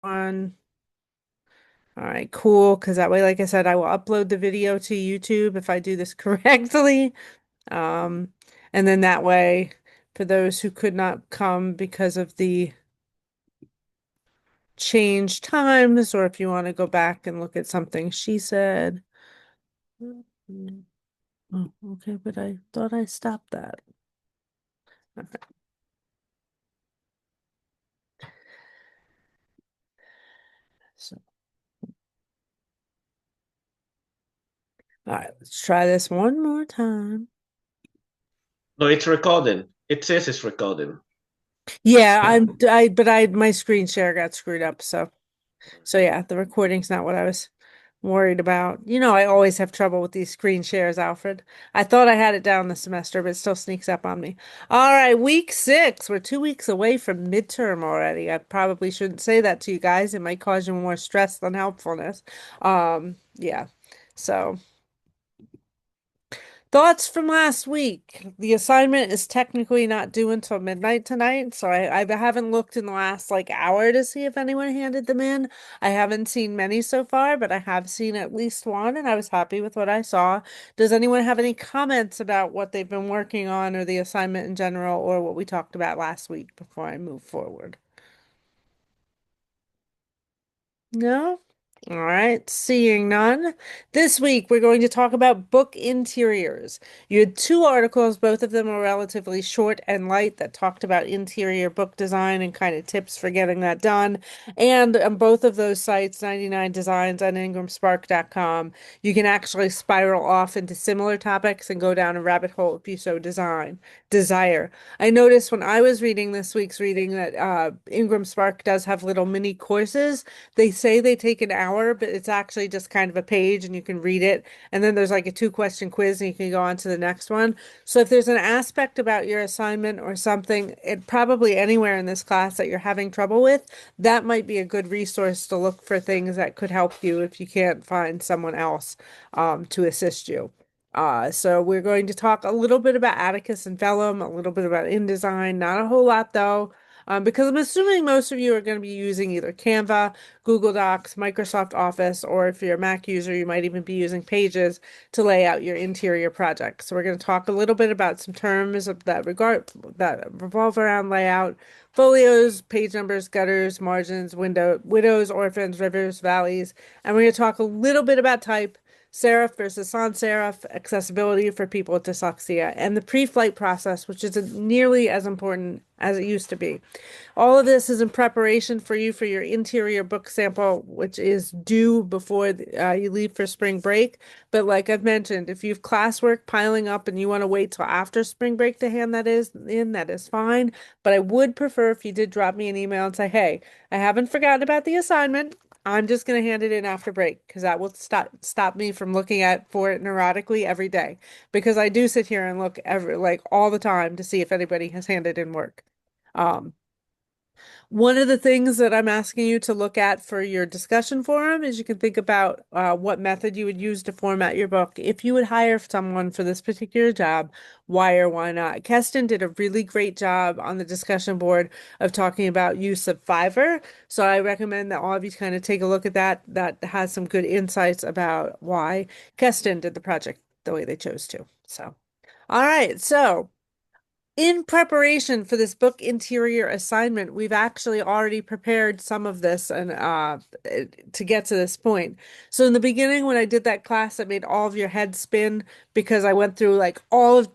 One. All right, cool. Because that way, like I said, I will upload the video to YouTube if I do this correctly. Um, and then that way, for those who could not come because of the changed times, or if you want to go back and look at something she said. Mm. Oh, okay, but I thought I stopped that. Okay, so all right, let's try this one more time. No, it's recording. It says it's recording. Yeah, my screen share got screwed up, so yeah, the recording's not what I was worried about. You know, I always have trouble with these screen shares, Alfred. I thought I had it down this semester, but it still sneaks up on me. All right, week 6. We're 2 weeks away from midterm already. I probably shouldn't say that to you guys. It might cause you more stress than helpfulness. Yeah. So thoughts from last week. The assignment is technically not due until midnight tonight, so I haven't looked in the last like hour to see if anyone handed them in. I haven't seen many so far, but I have seen at least one, and I was happy with what I saw. Does anyone have any comments about what they've been working on or the assignment in general or what we talked about last week before I move forward? No? All right, seeing none. This week we're going to talk about book interiors. You had two articles, both of them are relatively short and light, that talked about interior book design and kind of tips for getting that done. And on both of those sites, 99 Designs and ingramspark.com, you can actually spiral off into similar topics and go down a rabbit hole if you so desire. I noticed when I was reading this week's reading that Ingram Spark does have little mini courses. They say they take an hour, but it's actually just kind of a page and you can read it. And then there's like a 2 question quiz and you can go on to the next one. So if there's an aspect about your assignment or something, it probably anywhere in this class that you're having trouble with, that might be a good resource to look for things that could help you if you can't find someone else to assist you. So we're going to talk a little bit about Atticus and Vellum, a little bit about InDesign, not a whole lot though, because I'm assuming most of you are going to be using either Canva, Google Docs, Microsoft Office, or if you're a Mac user, you might even be using Pages to lay out your interior project. So we're going to talk a little bit about some terms of that revolve around layout, folios, page numbers, gutters, margins, widows, orphans, rivers, valleys, and we're going to talk a little bit about type, serif versus sans serif, accessibility for people with dyslexia, and the pre-flight process, which isn't nearly as important as it used to be. All of this is in preparation for you for your interior book sample, which is due before you leave for spring break. But like I've mentioned, if you have classwork piling up and you want to wait till after spring break to hand that is fine. But I would prefer if you did drop me an email and say, hey, I haven't forgotten about the assignment. I'm just going to hand it in after break because that will stop me from looking at for it neurotically every day because I do sit here and look every like all the time to see if anybody has handed in work. Um, One of the things that I'm asking you to look at for your discussion forum is you can think about what method you would use to format your book. If you would hire someone for this particular job, why or why not? Keston did a really great job on the discussion board of talking about use of Fiverr. So I recommend that all of you kind of take a look at that. That has some good insights about why Keston did the project the way they chose to. So, all right. So, in preparation for this book interior assignment, we've actually already prepared some of this and to get to this point. So in the beginning, when I did that class, that made all of your heads spin because I went through like all of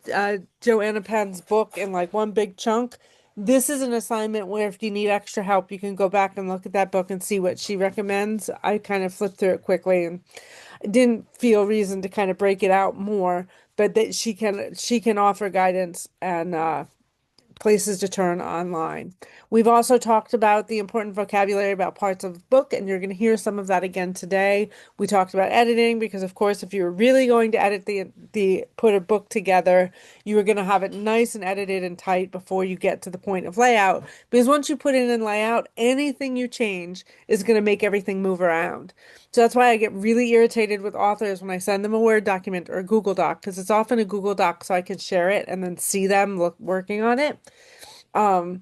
Joanna Penn's book in like one big chunk. This is an assignment where if you need extra help, you can go back and look at that book and see what she recommends. I kind of flipped through it quickly and didn't feel reason to kind of break it out more, but that she can offer guidance and places to turn online. We've also talked about the important vocabulary about parts of the book, and you're going to hear some of that again today. We talked about editing because, of course, if you were really going to edit the put a book together, you were going to have it nice and edited and tight before you get to the point of layout. Because once you put it in layout, anything you change is going to make everything move around. So that's why I get really irritated with authors when I send them a Word document or a Google Doc, because it's often a Google Doc so I can share it and then see them working on it. Um,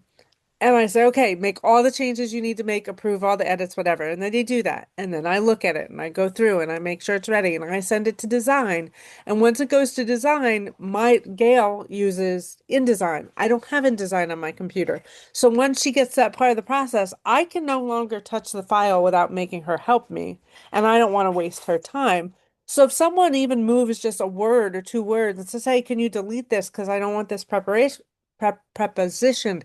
And I say, okay, make all the changes you need to make, approve all the edits, whatever. And then they do that. And then I look at it and I go through and I make sure it's ready and I send it to design. And once it goes to design, my Gail uses InDesign. I don't have InDesign on my computer. So once she gets that part of the process, I can no longer touch the file without making her help me. And I don't want to waste her time. So if someone even moves just a word or two words and says, hey, can you delete this? Because I don't want this preposition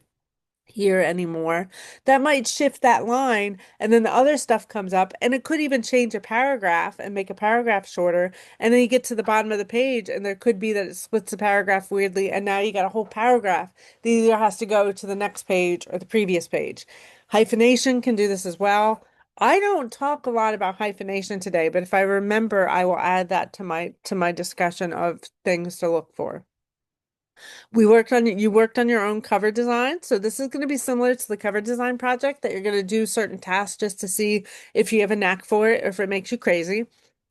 here anymore. That might shift that line, and then the other stuff comes up, and it could even change a paragraph and make a paragraph shorter. And then you get to the bottom of the page, and there could be that it splits the paragraph weirdly, and now you got a whole paragraph that either has to go to the next page or the previous page. Hyphenation can do this as well. I don't talk a lot about hyphenation today, but if I remember, I will add that to my discussion of things to look for. You worked on your own cover design. So this is going to be similar to the cover design project that you're going to do certain tasks just to see if you have a knack for it or if it makes you crazy.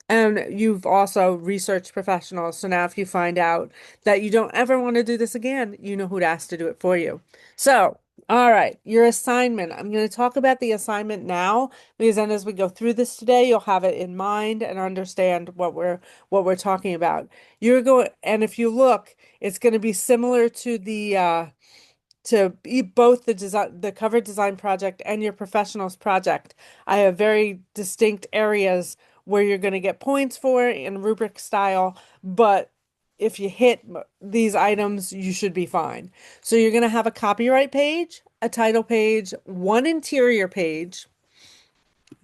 And you've also researched professionals. So now if you find out that you don't ever want to do this again, you know who to ask to do it for you. So, all right, your assignment. I'm going to talk about the assignment now because then as we go through this today, you'll have it in mind and understand what we're talking about. You're going, and if you look, it's going to be similar to both the cover design project and your professionals project. I have very distinct areas where you're going to get points for in rubric style, but if you hit these items, you should be fine. So you're going to have a copyright page, a title page, one interior page,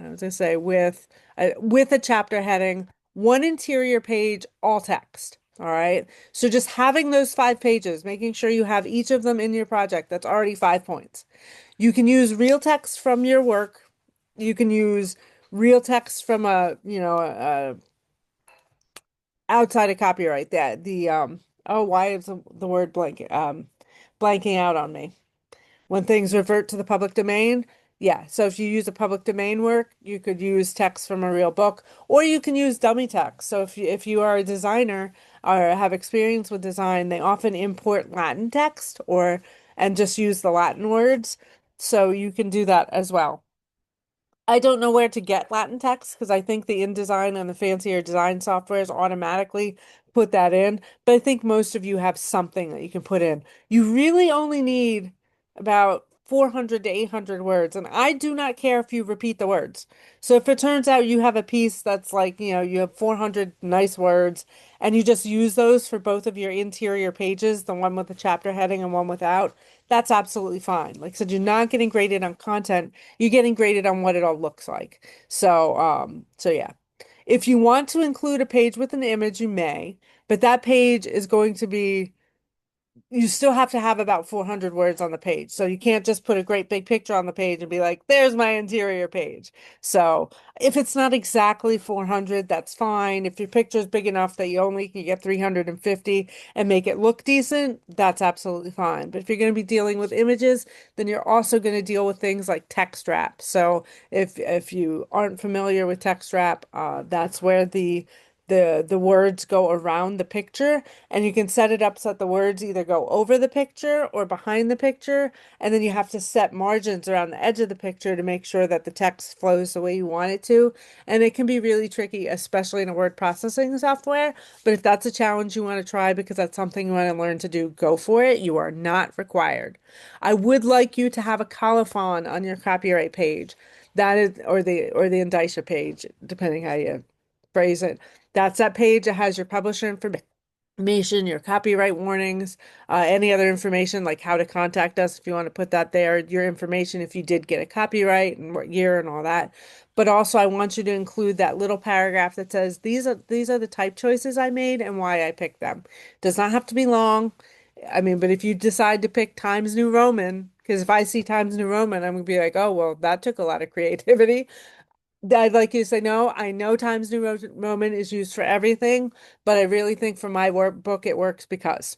as I say, with a chapter heading, one interior page, all text. All right. So just having those 5 pages, making sure you have each of them in your project, that's already 5 points. You can use real text from your work. You can use real text from outside of copyright. That the oh, why is the word blanking out on me? When things revert to the public domain, yeah. So if you use a public domain work, you could use text from a real book, or you can use dummy text. So if you are a designer or have experience with design, they often import Latin text or and just use the Latin words. So you can do that as well. I don't know where to get Latin text because I think the InDesign and the fancier design softwares automatically put that in. But I think most of you have something that you can put in. You really only need about 400 to 800 words, and I do not care if you repeat the words. So if it turns out you have a piece that's like, you have 400 nice words and you just use those for both of your interior pages, the one with the chapter heading and one without, that's absolutely fine. Like I said, you're not getting graded on content, you're getting graded on what it all looks like. So yeah. If you want to include a page with an image, you may, but that page is going to be you still have to have about 400 words on the page. So you can't just put a great big picture on the page and be like, there's my interior page. So if it's not exactly 400, that's fine. If your picture is big enough that you only can get 350 and make it look decent, that's absolutely fine. But if you're going to be dealing with images, then you're also going to deal with things like text wrap. So if you aren't familiar with text wrap, that's where the words go around the picture and you can set it up so that the words either go over the picture or behind the picture and then you have to set margins around the edge of the picture to make sure that the text flows the way you want it to, and it can be really tricky, especially in a word processing software. But if that's a challenge you want to try because that's something you want to learn to do, go for it. You are not required. I would like you to have a colophon on your copyright page. That is, or the indicia page, depending how you phrase it. That's that page that has your publisher information, your copyright warnings, any other information like how to contact us if you want to put that there, your information if you did get a copyright and what year and all that. But also I want you to include that little paragraph that says these are the type choices I made and why I picked them. Does not have to be long. I mean, but if you decide to pick Times New Roman, because if I see Times New Roman, I'm gonna be like, oh, well, that took a lot of creativity. I'd like you to say, no, I know Times New Roman is used for everything, but I really think for my work book it works because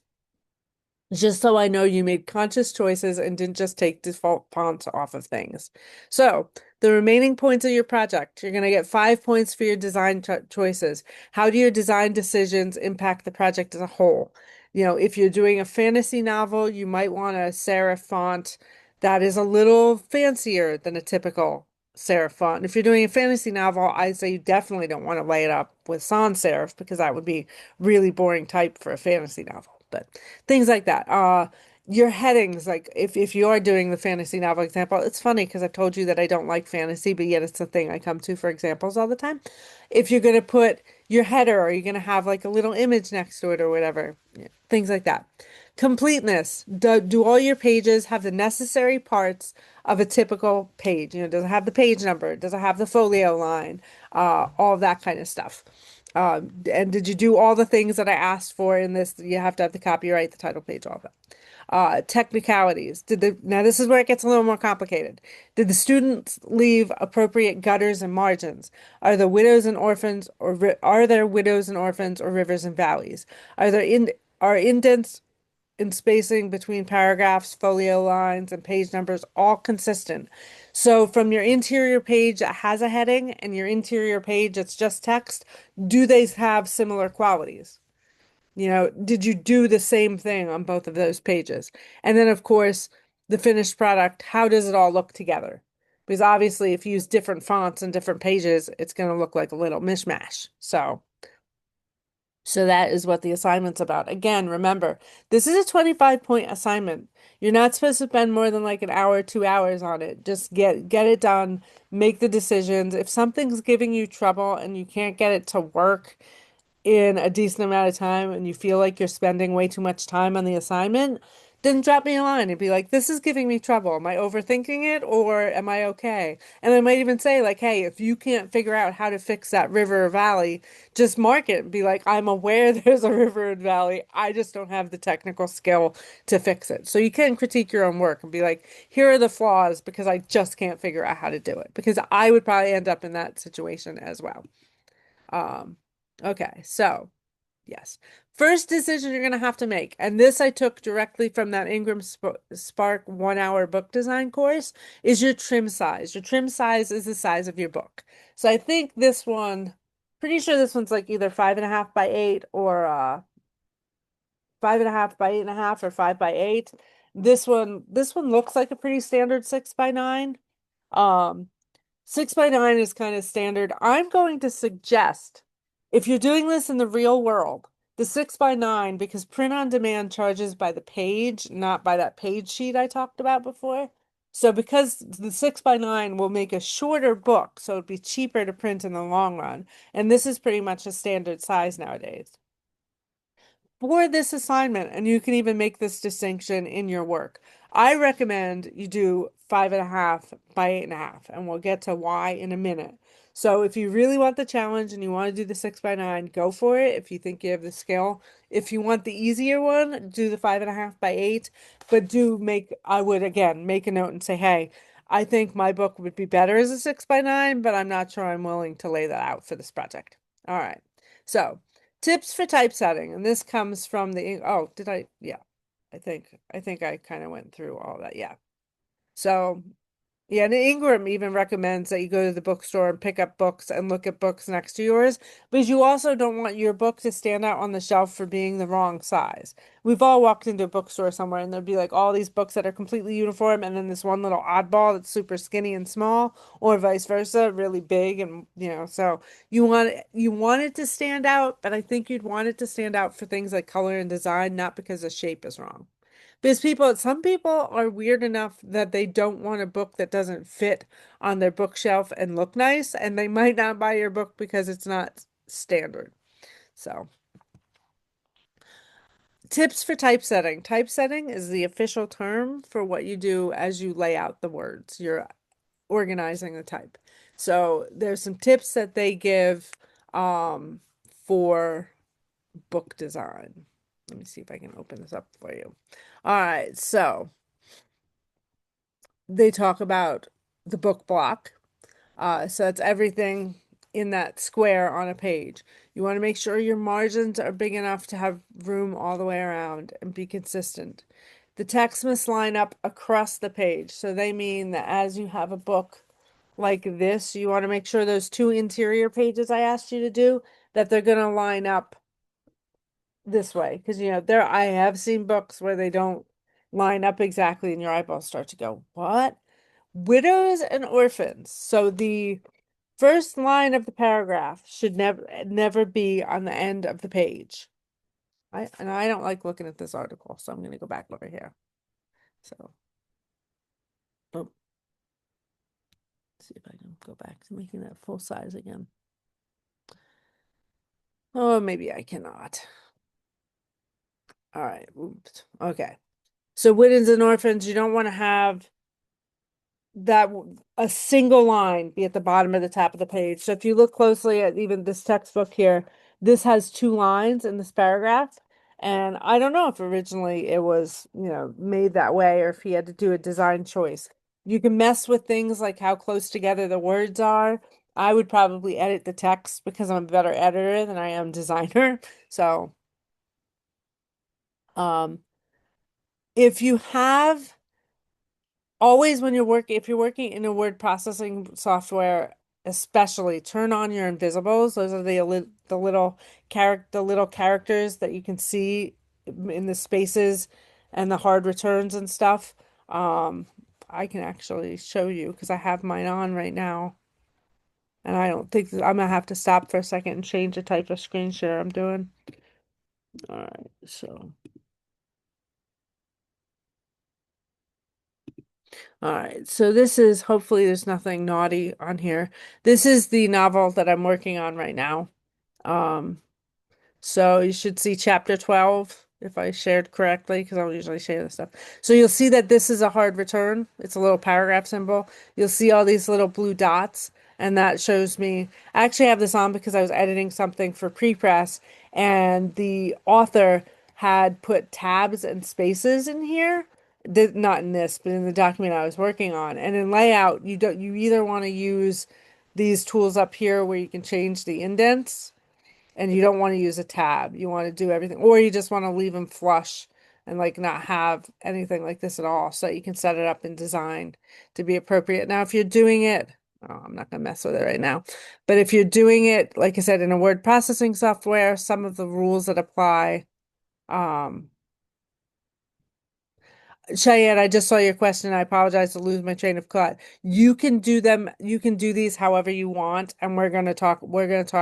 just so I know you made conscious choices and didn't just take default fonts off of things. So the remaining points of your project, you're going to get 5 points for your design choices. How do your design decisions impact the project as a whole? If you're doing a fantasy novel, you might want a serif font That is a little fancier than a typical serif font. If you're doing a fantasy novel, I say you definitely don't want to lay it up with sans serif because that would be really boring type for a fantasy novel. But things like that. Your headings, like if you are doing the fantasy novel example, it's funny because I've told you that I don't like fantasy, but yet it's the thing I come to for examples all the time. If you're going to put your header, or you're going to have like a little image next to it or whatever, yeah, things like that. Completeness. Do all your pages have the necessary parts of a typical page? Does it have the page number? Does it have the folio line? All of that kind of stuff. And did you do all the things that I asked for in this? You have to have the copyright, the title page, all of that. Technicalities. Now this is where it gets a little more complicated. Did the students leave appropriate gutters and margins? Are there widows and orphans or rivers and valleys? Are indents in spacing between paragraphs, folio lines, and page numbers all consistent? So from your interior page that has a heading and your interior page that's just text, do they have similar qualities? Did you do the same thing on both of those pages? And then, of course, the finished product, how does it all look together? Because obviously, if you use different fonts and different pages, it's going to look like a little mishmash. So that is what the assignment's about. Again, remember, this is a 25-point assignment. You're not supposed to spend more than like an hour, 2 hours on it. Just get it done, make the decisions. If something's giving you trouble and you can't get it to work in a decent amount of time and you feel like you're spending way too much time on the assignment, then drop me a line and be like, this is giving me trouble. Am I overthinking it or am I okay? And I might even say, like, hey, if you can't figure out how to fix that river or valley, just mark it and be like, I'm aware there's a river and valley. I just don't have the technical skill to fix it. So you can critique your own work and be like, here are the flaws because I just can't figure out how to do it. Because I would probably end up in that situation as well. Um, okay, so yes. First decision you're going to have to make, and this I took directly from that Spark 1 hour book design course, is your trim size. Your trim size is the size of your book. So I think this one, pretty sure this one's like either 5.5 by 8 or 5.5 by 8.5 or 5 by 8. This one looks like a pretty standard 6 by 9. Um, 6 by 9 is kind of standard. I'm going to suggest if you're doing this in the real world, the 6 by 9, because print on demand charges by the page, not by that page sheet I talked about before. So because the 6 by 9 will make a shorter book, so it'd be cheaper to print in the long run. And this is pretty much a standard size nowadays for this assignment, and you can even make this distinction in your work. I recommend you do 5.5 by 8.5, and we'll get to why in a minute. So if you really want the challenge and you want to do the 6 by 9, go for it if you think you have the skill. If you want the easier one, do the 5.5 by 8, but I would again make a note and say, hey, I think my book would be better as a 6 by 9, but I'm not sure I'm willing to lay that out for this project. All right. So tips for typesetting, and this comes from oh, did I? Yeah, I think I kind of went through all that. Yeah. So yeah, and Ingram even recommends that you go to the bookstore and pick up books and look at books next to yours, because you also don't want your book to stand out on the shelf for being the wrong size. We've all walked into a bookstore somewhere and there'd be like all these books that are completely uniform and then this one little oddball that's super skinny and small, or vice versa, really big, and so you want it to stand out, but I think you'd want it to stand out for things like color and design, not because the shape is wrong. Because some people are weird enough that they don't want a book that doesn't fit on their bookshelf and look nice, and they might not buy your book because it's not standard. So, tips for typesetting. Typesetting is the official term for what you do as you lay out the words. You're organizing the type. So, there's some tips that they give for book design. Let me see if I can open this up for you. All right, so they talk about the book block. So that's everything in that square on a page. You want to make sure your margins are big enough to have room all the way around and be consistent. The text must line up across the page. So they mean that as you have a book like this, you want to make sure those two interior pages I asked you to do, that they're going to line up this way. Because, I have seen books where line up exactly and your eyeballs start to go, what? Widows and orphans. So the first line of the paragraph should never be on the end of the page. I don't like looking at this article, so I'm going to go back over here. So, oh, see if I can go back to making that full size again. Oh, maybe I cannot. All right. Oops. Okay. So widows and orphans, you don't want to have that a single line be at the bottom of the top of the page. So if you look closely at even this textbook here, this has two lines in this paragraph. And I don't know if originally it was, made that way or if he had to do a design choice. You can mess with things like how close together the words are. I would probably edit the text because I'm a better editor than I am designer. So, um, if you have always when you're working, if you're working in a word processing software, especially turn on your invisibles. Those are the little characters that you can see in the spaces and the hard returns and stuff. Um, I can actually show you because I have mine on right now. And I don't think I'm gonna have to stop for a second and change the type of screen share I'm doing. All right, so. All right, so this is hopefully there's nothing naughty on here. This is the novel that I'm working on right now. Um, so you should see chapter 12 if I shared correctly, because I don't usually share this stuff. So you'll see that this is a hard return. It's a little paragraph symbol. You'll see all these little blue dots, and that shows me. I actually have this on because I was editing something for pre-press, and the author had put tabs and spaces in here. Not in this, but in the document I was working on. And in layout, you either want to use these tools up here where you can change the indents and you don't want to use a tab. You want to do everything, or you just want to leave them flush and like not have anything like this at all, so that you can set it up in design to be appropriate. Now, if you're doing it, oh, I'm not gonna mess with it right now, but if you're doing it, like I said, in a word processing software, some of the rules that apply, um, Cheyenne, I just saw your question. I apologize to lose my train of thought. You can do these however you want, and we're gonna talk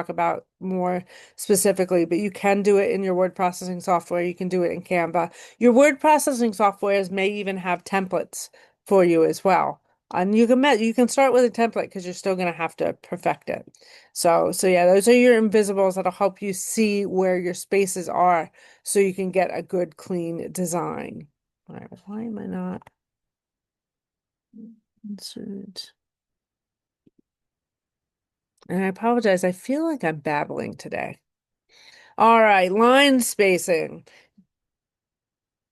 about more specifically, but you can do it in your word processing software. You can do it in Canva. Your word processing softwares may even have templates for you as well. And you can start with a template because you're still gonna have to perfect it. So yeah, those are your invisibles that'll help you see where your spaces are so you can get a good clean design. All right, why am I not insert? And I apologize. I feel like I'm babbling today. All right, line spacing.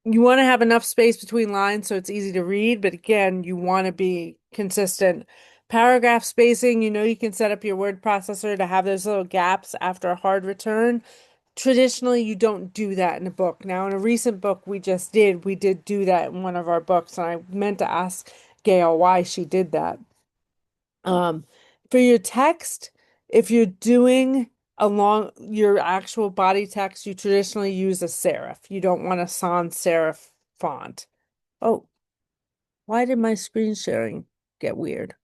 You want to have enough space between lines so it's easy to read, but again, you want to be consistent. Paragraph spacing, you can set up your word processor to have those little gaps after a hard return. Traditionally, you don't do that in a book. Now, in a recent book we did do that in one of our books, and I meant to ask Gail why she did that. Um, for your text, if you're doing along your actual body text, you traditionally use a serif. You don't want a sans serif font. Oh, why did my screen sharing get weird?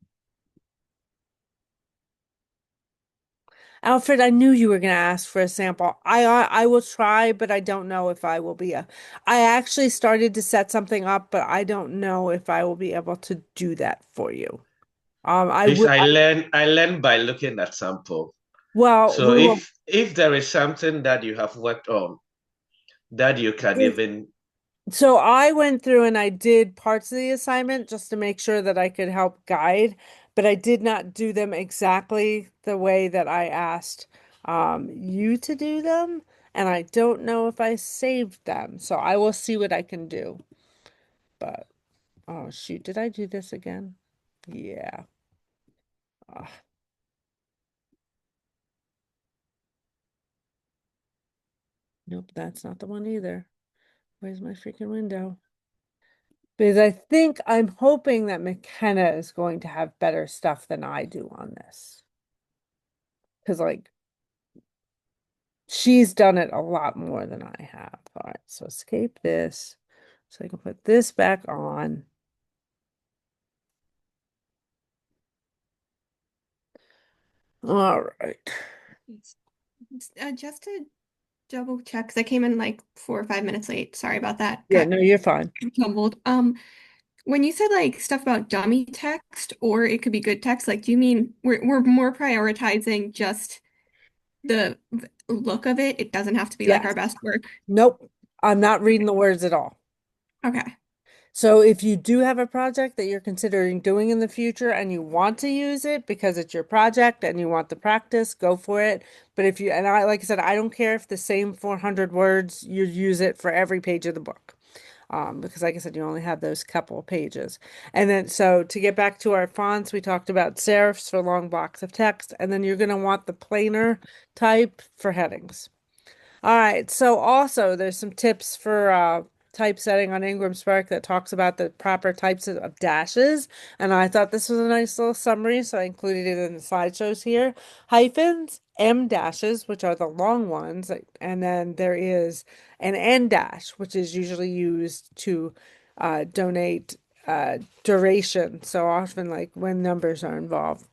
Alfred, I knew you were going to ask for a sample. I will try, but I don't know if I will be I actually started to set something up, but I don't know if I will be able to do that for you. I This will. I learn by looking at sample. Well, So we will. if there is something that you have worked on that you can If even So I went through and I did parts of the assignment just to make sure that I could help guide, but I did not do them exactly the way that I asked you to do them, and I don't know if I saved them. So I will see what I can do. But oh shoot, did I do this again? Yeah. Ah, nope, that's not the one either. Where's my freaking window? Because I'm hoping that McKenna is going to have better stuff than I do on this. Because like she's done it a lot more than I have. All right, so escape this. So I can put this back on. All right. It's, just to double check, 'cause I came in like 4 or 5 minutes late. Sorry about that. Yeah, Got no, you're fine. jumbled. When you said like stuff about dummy text or it could be good text, like do you mean we're more prioritizing just the look of it? It doesn't have to be like our Yes. best work. Nope. I'm not reading the words at all. Okay. So if you do have a project that you're considering doing in the future and you want to use it because it's your project and you want the practice, go for it. But if you, and I, like I said, I don't care if the same 400 words, you use it for every page of the book. Because like I said, you only have those couple of pages. And then, so to get back to our fonts, we talked about serifs for long blocks of text, and then you're going to want the plainer type for headings. All right. So also there's some tips for typesetting on Ingram Spark that talks about the proper types of dashes. And I thought this was a nice little summary, so I included it in the slideshows here. Hyphens, M dashes, which are the long ones, and then there is an N dash, which is usually used to donate duration. So often, like when numbers are involved.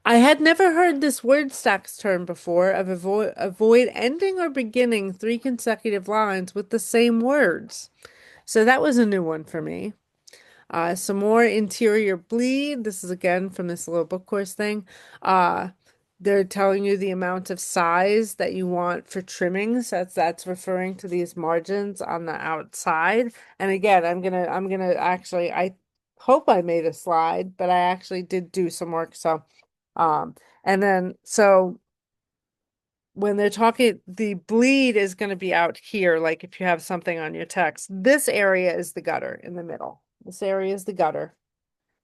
I had never heard this word stacks term before of avoid ending or beginning three consecutive lines with the same words. So that was a new one for me. Some more interior bleed. This is again from this little book course thing. Uh, they're telling you the amount of size that you want for trimmings. That's referring to these margins on the outside. And again, I'm gonna actually I hope I made a slide, but I actually did do some work. So um, and then so when they're talking, the bleed is going to be out here, like if you have something on your text. This area is the gutter in the middle. This area is the gutter.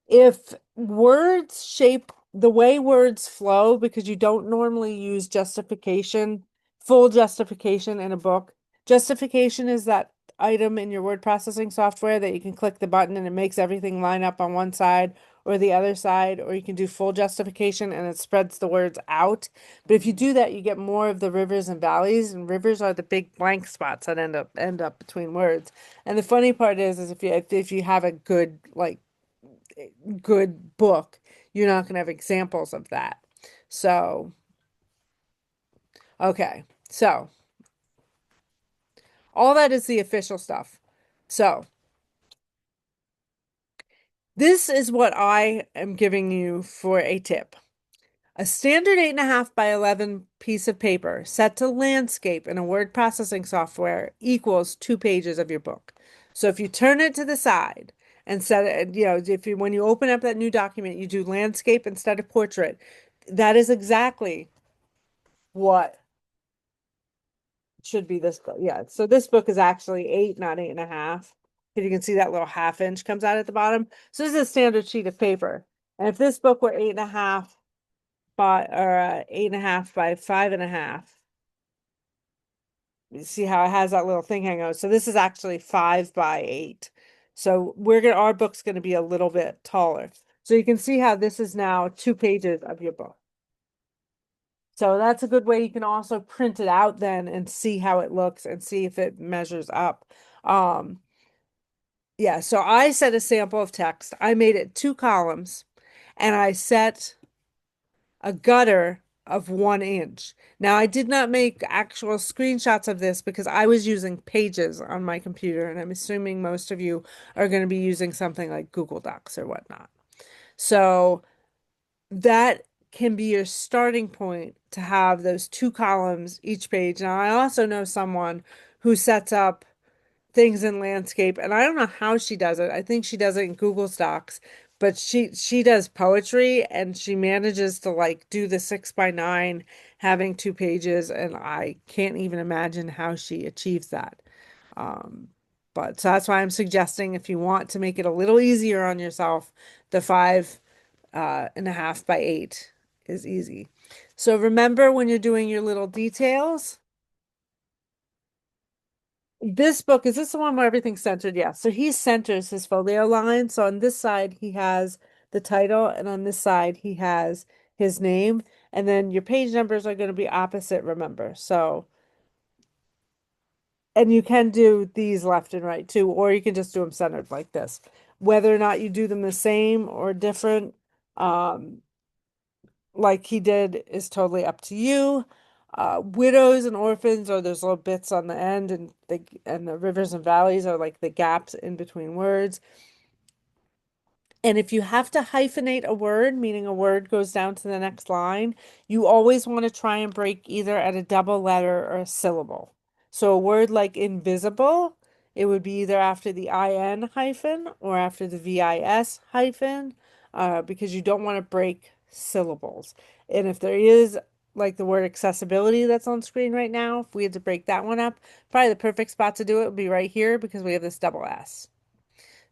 If words shape the way words flow, because you don't normally use justification, full justification in a book. Justification is that item in your word processing software that you can click the button and it makes everything line up on one side or the other side, or you can do full justification and it spreads the words out. But if you do that, you get more of the rivers and valleys, and rivers are the big blank spots that end up between words. And the funny part is if you have a good book, you're not going to have examples of that. So, okay. So, all that is the official stuff. So, this is what I am giving you for a tip. A standard 8.5 by 11 piece of paper set to landscape in a word processing software equals 2 pages of your book. So if you turn it to the side and set it, if you when you open up that new document, you do landscape instead of portrait, that is exactly what should be this book. Yeah. So this book is actually 8, not 8.5. Because you can see that little half inch comes out at the bottom. So this is a standard sheet of paper. And if this book were 8.5 or 8.5 by 5.5, you see how it has that little thing hanging out. So this is actually 5 by 8. So our book's gonna be a little bit taller. So you can see how this is now 2 pages of your book. So that's a good way. You can also print it out then and see how it looks and see if it measures up. Um, yeah, so I set a sample of text. I made it 2 columns and I set a gutter of 1 inch. Now, I did not make actual screenshots of this because I was using Pages on my computer, and I'm assuming most of you are going to be using something like Google Docs or whatnot. So that can be your starting point to have those 2 columns each page. Now, I also know someone who sets up things in landscape, and I don't know how she does it. I think she does it in Google Docs, but she does poetry and she manages to like do the 6 by 9 having 2 pages, and I can't even imagine how she achieves that. Um, but so that's why I'm suggesting if you want to make it a little easier on yourself, the 5.5 by 8 is easy. So remember when you're doing your little details, this book, is this the one where everything's centered? Yeah. So he centers his folio line. So on this side, he has the title, and on this side, he has his name. And then your page numbers are going to be opposite, remember. So And you can do these left and right too, or you can just do them centered like this. Whether or not you do them the same or different, um, like he did is totally up to you. Widows and orphans are those little bits on the end, and the rivers and valleys are like the gaps in between words. And if you have to hyphenate a word, meaning a word goes down to the next line, you always want to try and break either at a double letter or a syllable. So a word like invisible, it would be either after the IN hyphen or after the VIS hyphen, because you don't want to break syllables. And if there is like the word accessibility that's on screen right now, if we had to break that one up, probably the perfect spot to do it would be right here because we have this double S.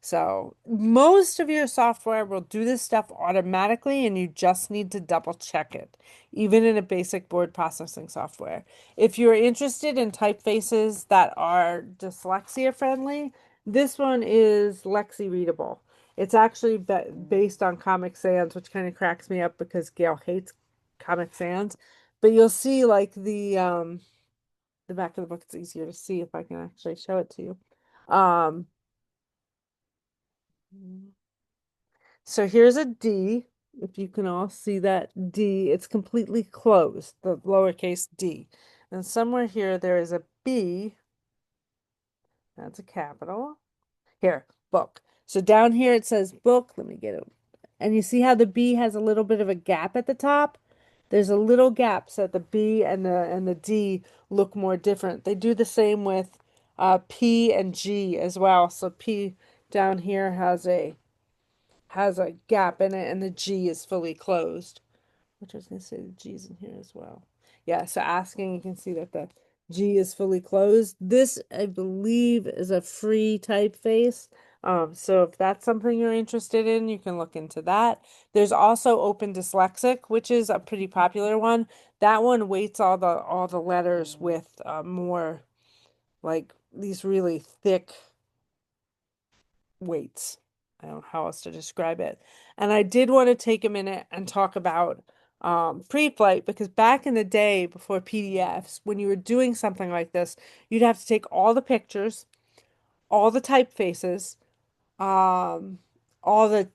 So most of your software will do this stuff automatically, and you just need to double check it, even in a basic word processing software. If you're interested in typefaces that are dyslexia friendly, this one is Lexi Readable. It's actually based on Comic Sans, which kind of cracks me up because Gail hates Comic Sans. But you'll see like the back of the book, it's easier to see if I can actually show it to you. Um, So here's a D. If you can all see that D, it's completely closed, the lowercase d. And somewhere here there is a B. That's a capital. Here, book. So down here it says book. Let me get it. And you see how the B has a little bit of a gap at the top? There's a little gap so that the B and the D look more different. They do the same with P and G as well. So P down here has a gap in it and the G is fully closed. Which I was going to say the G's in here as well. Yeah, so asking, you can see that the G is fully closed. This, I believe, is a free typeface. So if that's something you're interested in, you can look into that. There's also Open Dyslexic, which is a pretty popular one. That one weights all the letters with more like these really thick weights. I don't know how else to describe it. And I did want to take a minute and talk about pre-flight because back in the day before PDFs, when you were doing something like this, you'd have to take all the pictures, all the typefaces, um, all the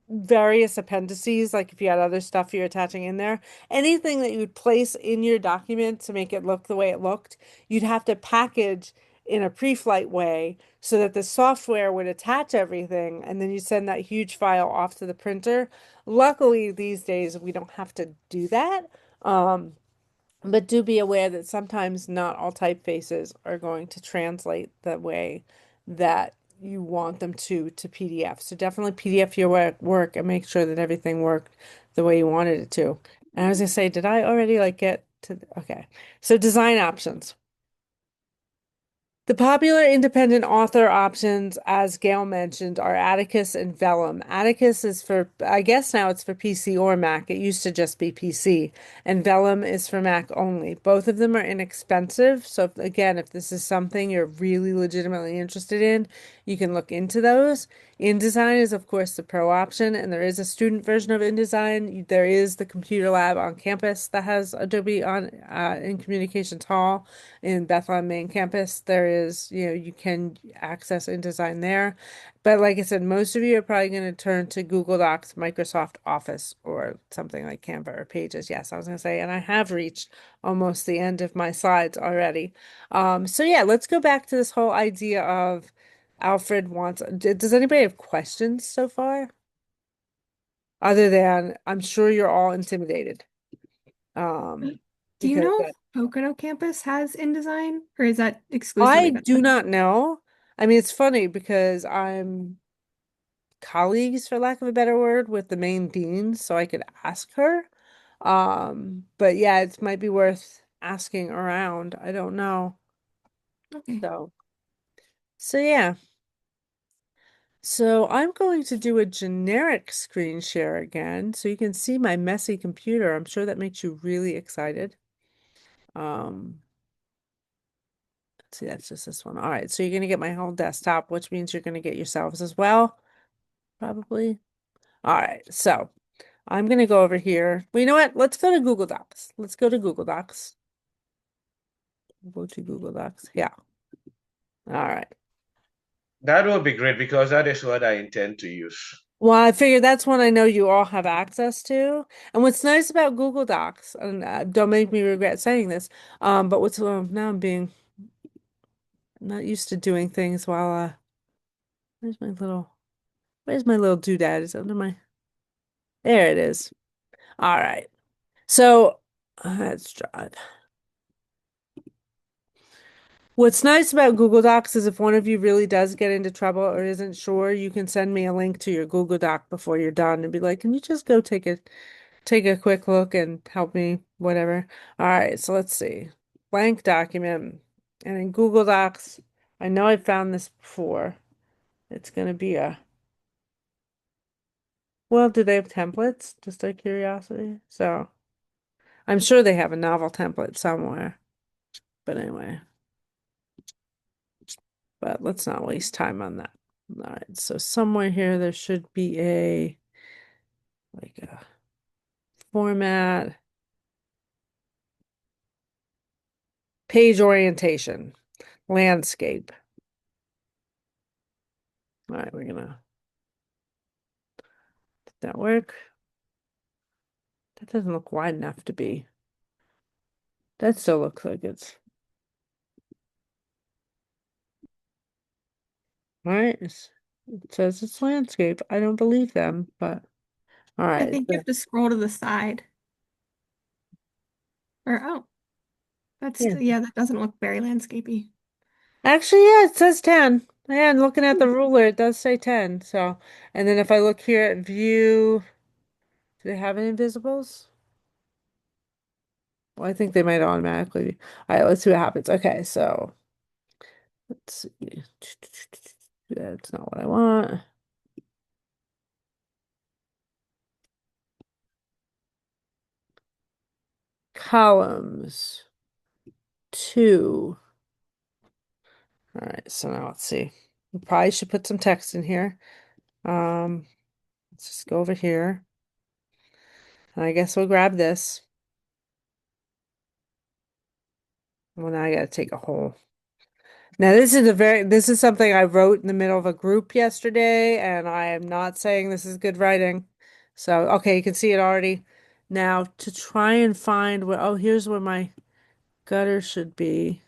various appendices, like if you had other stuff you're attaching in there, anything that you'd place in your document to make it look the way it looked, you'd have to package in a pre-flight way so that the software would attach everything and then you send that huge file off to the printer. Luckily, these days we don't have to do that. But do be aware that sometimes not all typefaces are going to translate the way that you want them to PDF. So definitely PDF your work and make sure that everything worked the way you wanted it to. And I was gonna say, did I already like get to, okay. So design options. The popular independent author options, as Gail mentioned, are Atticus and Vellum. Atticus is for, I guess now it's for PC or Mac. It used to just be PC. And Vellum is for Mac only. Both of them are inexpensive. So again, if this is something you're really legitimately interested in, you can look into those. InDesign is, of course, the pro option, and there is a student version of InDesign. There is the computer lab on campus that has Adobe on in Communications Hall in Bethlehem main campus. There is, you can access InDesign there. But like I said, most of you are probably going to turn to Google Docs, Microsoft Office, or something like Canva or Pages. Yes, I was going to say, and I have reached almost the end of my slides already. So yeah, let's go back to this whole idea of Alfred wants. Does anybody have questions so far? Other than I'm sure you're all intimidated. Um, Do you because know if Pocono campus has InDesign, or is that I exclusively do Bethlehem? not know. I mean, it's funny because I'm colleagues, for lack of a better word, with the main dean, so I could ask her. But yeah, it might be worth asking around. I don't know. Okay. So, so yeah. So I'm going to do a generic screen share again so you can see my messy computer. I'm sure that makes you really excited. Um, let's see, that's just this one. All right, so you're gonna get my whole desktop, which means you're gonna get yourselves as well, probably. All right, so I'm gonna go over here. Well, you know what? Let's go to Google Docs. Let's go to Google Docs. Go to Google Docs. Yeah. All right. That would be great because that is what I intend to use. Well, I figured that's one I know you all have access to. And what's nice about Google Docs, and don't make me regret saying this, but what's now I'm not used to doing things while where's my little where's my little doodad? Is it under my there it is. All right. So let's drive. What's nice about Google Docs is if one of you really does get into trouble or isn't sure, you can send me a link to your Google Doc before you're done and be like, can you just go take a quick look and help me, whatever. All right, so let's see. Blank document. And in Google Docs, I know I found this before. It's going to be well, do they have templates? Just out of curiosity. So I'm sure they have a novel template somewhere. But anyway, but let's not waste time on that. All right, so somewhere here there should be a like a format, page orientation, landscape. All right, we're gonna did that work? That doesn't look wide enough to be. That still looks like it's all right. It says it's landscape. I don't believe them, but all I right. think you have to scroll to the side. Or oh, Yeah. yeah, that doesn't look very landscapey. Actually, yeah, it says 10. Yeah, and looking at the ruler, it does say 10. So, and then if I look here at view, do they have any invisibles? Well, I think they might automatically be. All right, let's see what happens. Okay, so let's see. That's not what I want. Columns. Two. All right, so now let's see. We probably should put some text in here. Um, let's just go over here. And I guess we'll grab this. Well, now I gotta take a whole. Now this is something I wrote in the middle of a group yesterday, and I am not saying this is good writing. So, okay, you can see it already. Now to try and find where, oh, here's where my gutter should be.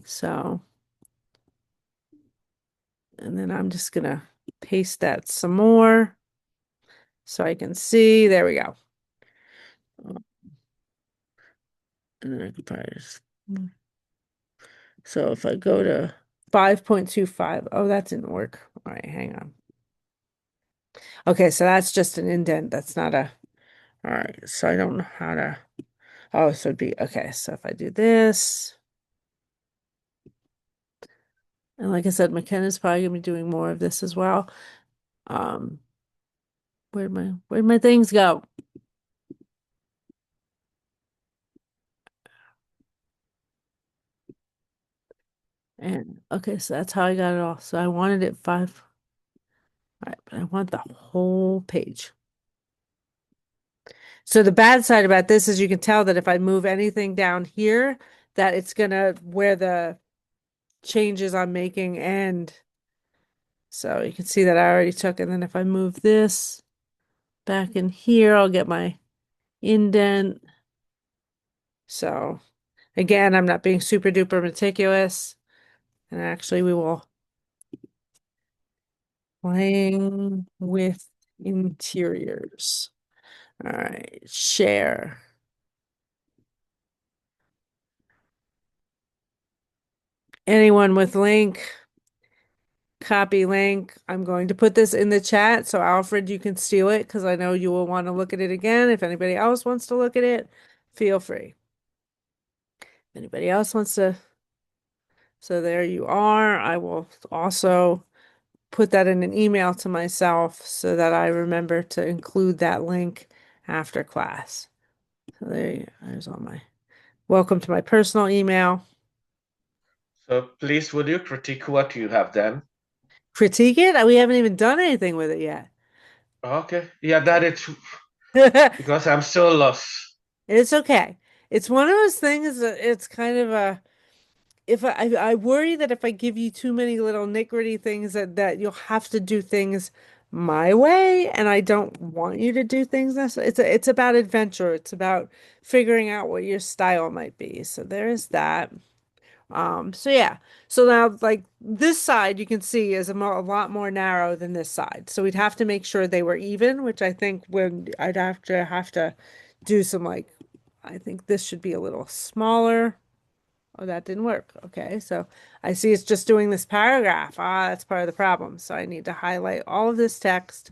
So, and then I'm just gonna paste that some more so I can see. There we go. And then I can probably just, so if I go to 5.25, oh, that didn't work. All right, hang on. Okay, so that's just an indent. That's not a, all right, so I don't know how to, oh, so it'd be, okay, so if I do this, and like I said, McKenna's probably gonna be doing more of this as well. Um, where'd my things go? And okay, so that's how I got it all. So I wanted it five. All right, but I want the whole page. So the bad side about this is you can tell that if I move anything down here, that it's gonna where the changes I'm making end. So you can see that I already took, and then if I move this back in here, I'll get my indent. So again, I'm not being super duper meticulous. And actually we will playing with interiors. All right, share. Anyone with link, copy link. I'm going to put this in the chat so Alfred, you can steal it because I know you will want to look at it again. If anybody else wants to look at it, feel free. Anybody else wants to? So there you are. I will also put that in an email to myself so that I remember to include that link after class. So there's all my welcome to my personal email. So please, would you critique what you have done? Critique it? We haven't even done anything with it yet. Okay. Yeah, that is because I'm still lost. It's okay. It's one of those things that it's kind of a if I worry that if I give you too many little nitty-gritty things that you'll have to do things my way, and I don't want you to do things necessarily. It's about adventure. It's about figuring out what your style might be. So there's that. So yeah. So now like this side you can see is a lot more narrow than this side. So we'd have to make sure they were even, which I think when I'd have to do some like I think this should be a little smaller. Oh, that didn't work. Okay, so I see it's just doing this paragraph. Ah, that's part of the problem. So I need to highlight all of this text.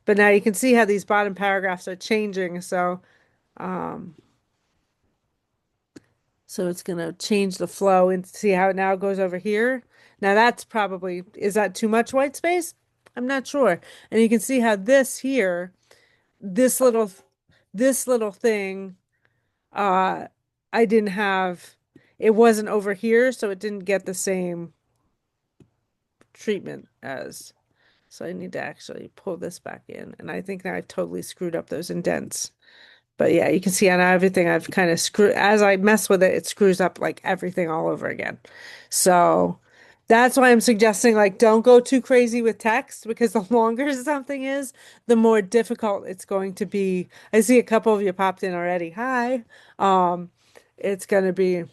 But now you can see how these bottom paragraphs are changing. So it's going to change the flow and see how it now goes over here. Now that's probably, is that too much white space? I'm not sure. And you can see how this here, this little, this little thing, uh, I didn't have, it wasn't over here, so it didn't get the same treatment as. So I need to actually pull this back in. And I think now I've totally screwed up those indents. But yeah, you can see on everything I've kind of screwed, as I mess with it, it screws up like everything all over again. So that's why I'm suggesting like don't go too crazy with text because the longer something is, the more difficult it's going to be. I see a couple of you popped in already. Hi. Um, it's going to be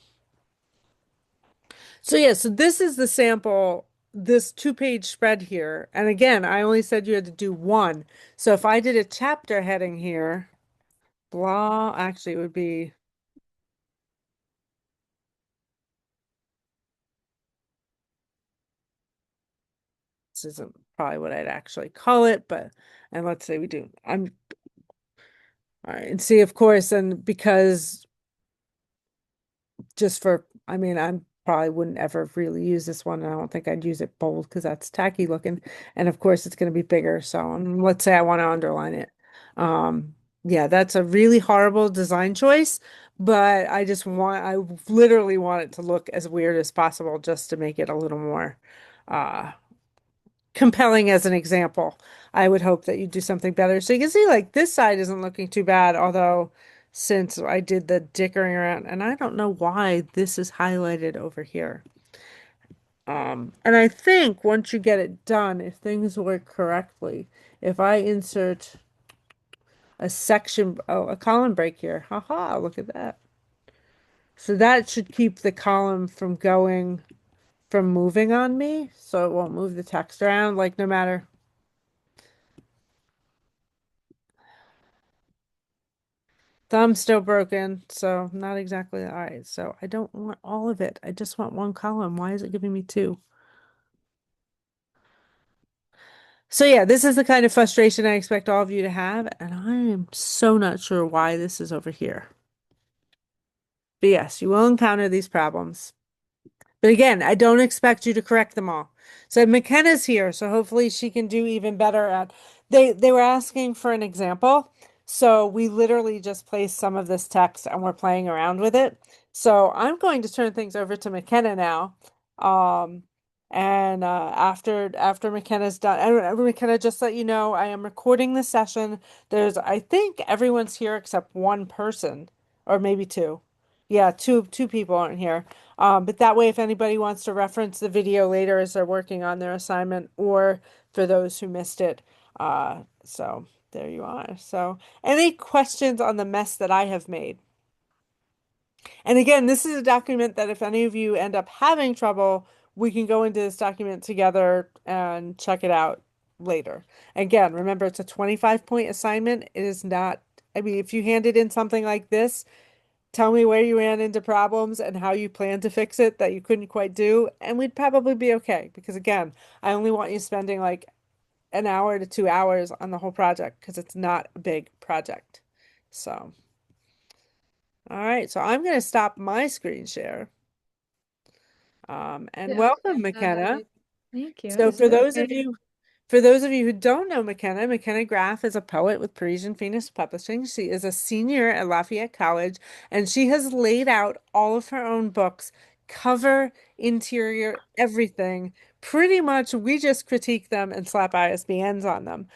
so yeah, so this is the sample, this two-page spread here. And again, I only said you had to do one. So if I did a chapter heading here, blah, actually it would be, this isn't probably what I'd actually call it, but, and let's say we do, all right, and see, of course, and because just for, I mean, I probably wouldn't ever really use this one. And I don't think I'd use it bold because that's tacky looking. And of course, it's going to be bigger. So let's say I want to underline it. Yeah, that's a really horrible design choice, but I literally want it to look as weird as possible just to make it a little more uh, compelling as an example. I would hope that you do something better. So you can see like this side isn't looking too bad, although since I did the dickering around, and I don't know why this is highlighted over here. And I think once you get it done, if things work correctly, if I insert a section, oh, a column break here, haha, look at that. So that should keep the column from moving on me, so it won't move the text around, like no matter. Thumb's still broken, so not exactly all right. So I don't want all of it. I just want one column. Why is it giving me two? So yeah, this is the kind of frustration I expect all of you to have, and I am so not sure why this is over here. But yes, you will encounter these problems. But again, I don't expect you to correct them all. So McKenna's here, so hopefully she can do even better at they were asking for an example. So we literally just placed some of this text and we're playing around with it. So I'm going to turn things over to McKenna now. Um and after McKenna's done, and McKenna, just let you know, I am recording this session. There's I think everyone's here except one person, or maybe two. Yeah, two people aren't here. But that way, if anybody wants to reference the video later as they're working on their assignment, or for those who missed it, so there you are. So, any questions on the mess that I have made? And again, this is a document that if any of you end up having trouble, we can go into this document together and check it out later. Again, remember it's a 25-point assignment. It is not, I mean, if you handed in something like this, tell me where you ran into problems and how you plan to fix it that you couldn't quite do, and we'd probably be okay. Because again, I only want you spending like an hour to 2 hours on the whole project because it's not a big project. So, all right, so I'm going to stop my screen share. And Yeah. welcome, McKenna. Thank you. So Is for it those of okay? you For those of you who don't know McKenna, McKenna Graf is a poet with Parisian Phoenix Publishing. She is a senior at Lafayette College, and she has laid out all of her own books, cover, interior, everything. Pretty much, we just critique them and slap ISBNs on them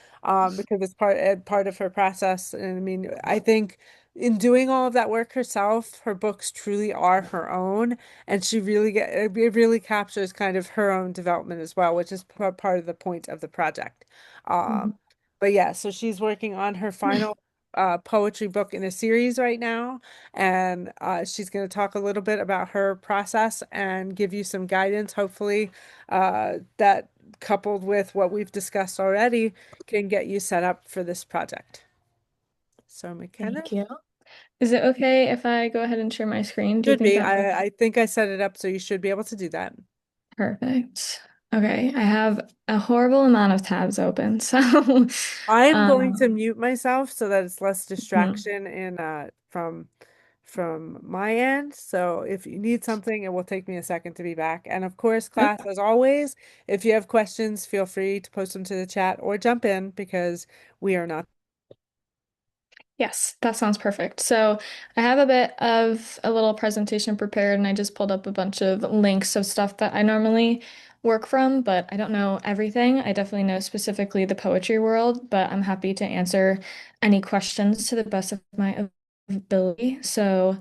because it's part of her process. And I mean, I think in doing all of that work herself, her books truly are her own, and she really it really captures kind of her own development as well, which is part of the point of the project. Um, Mhm. but yeah, so she's working on her final poetry book in a series right now, and she's going to talk a little bit about her process and give you some guidance, hopefully, that coupled with what we've discussed already can get you set up for this project. So, McKenna? Thank you. Is it okay if I go ahead and share my screen? Do you Should think be. that? I think I set it up so you should be able to do that. Perfect. Okay, I have a horrible amount of tabs open, so I'm going to um, mute myself so that it's less mhm. distraction in from my end. So if you need something, it will take me a second to be back. And of course, class, as always, if you have questions, feel free to post them to the chat or jump in because we are not. Yes, that sounds perfect. So I have a bit of a little presentation prepared, and I just pulled up a bunch of links of stuff that I normally work from, but I don't know everything. I definitely know specifically the poetry world, but I'm happy to answer any questions to the best of my ability. So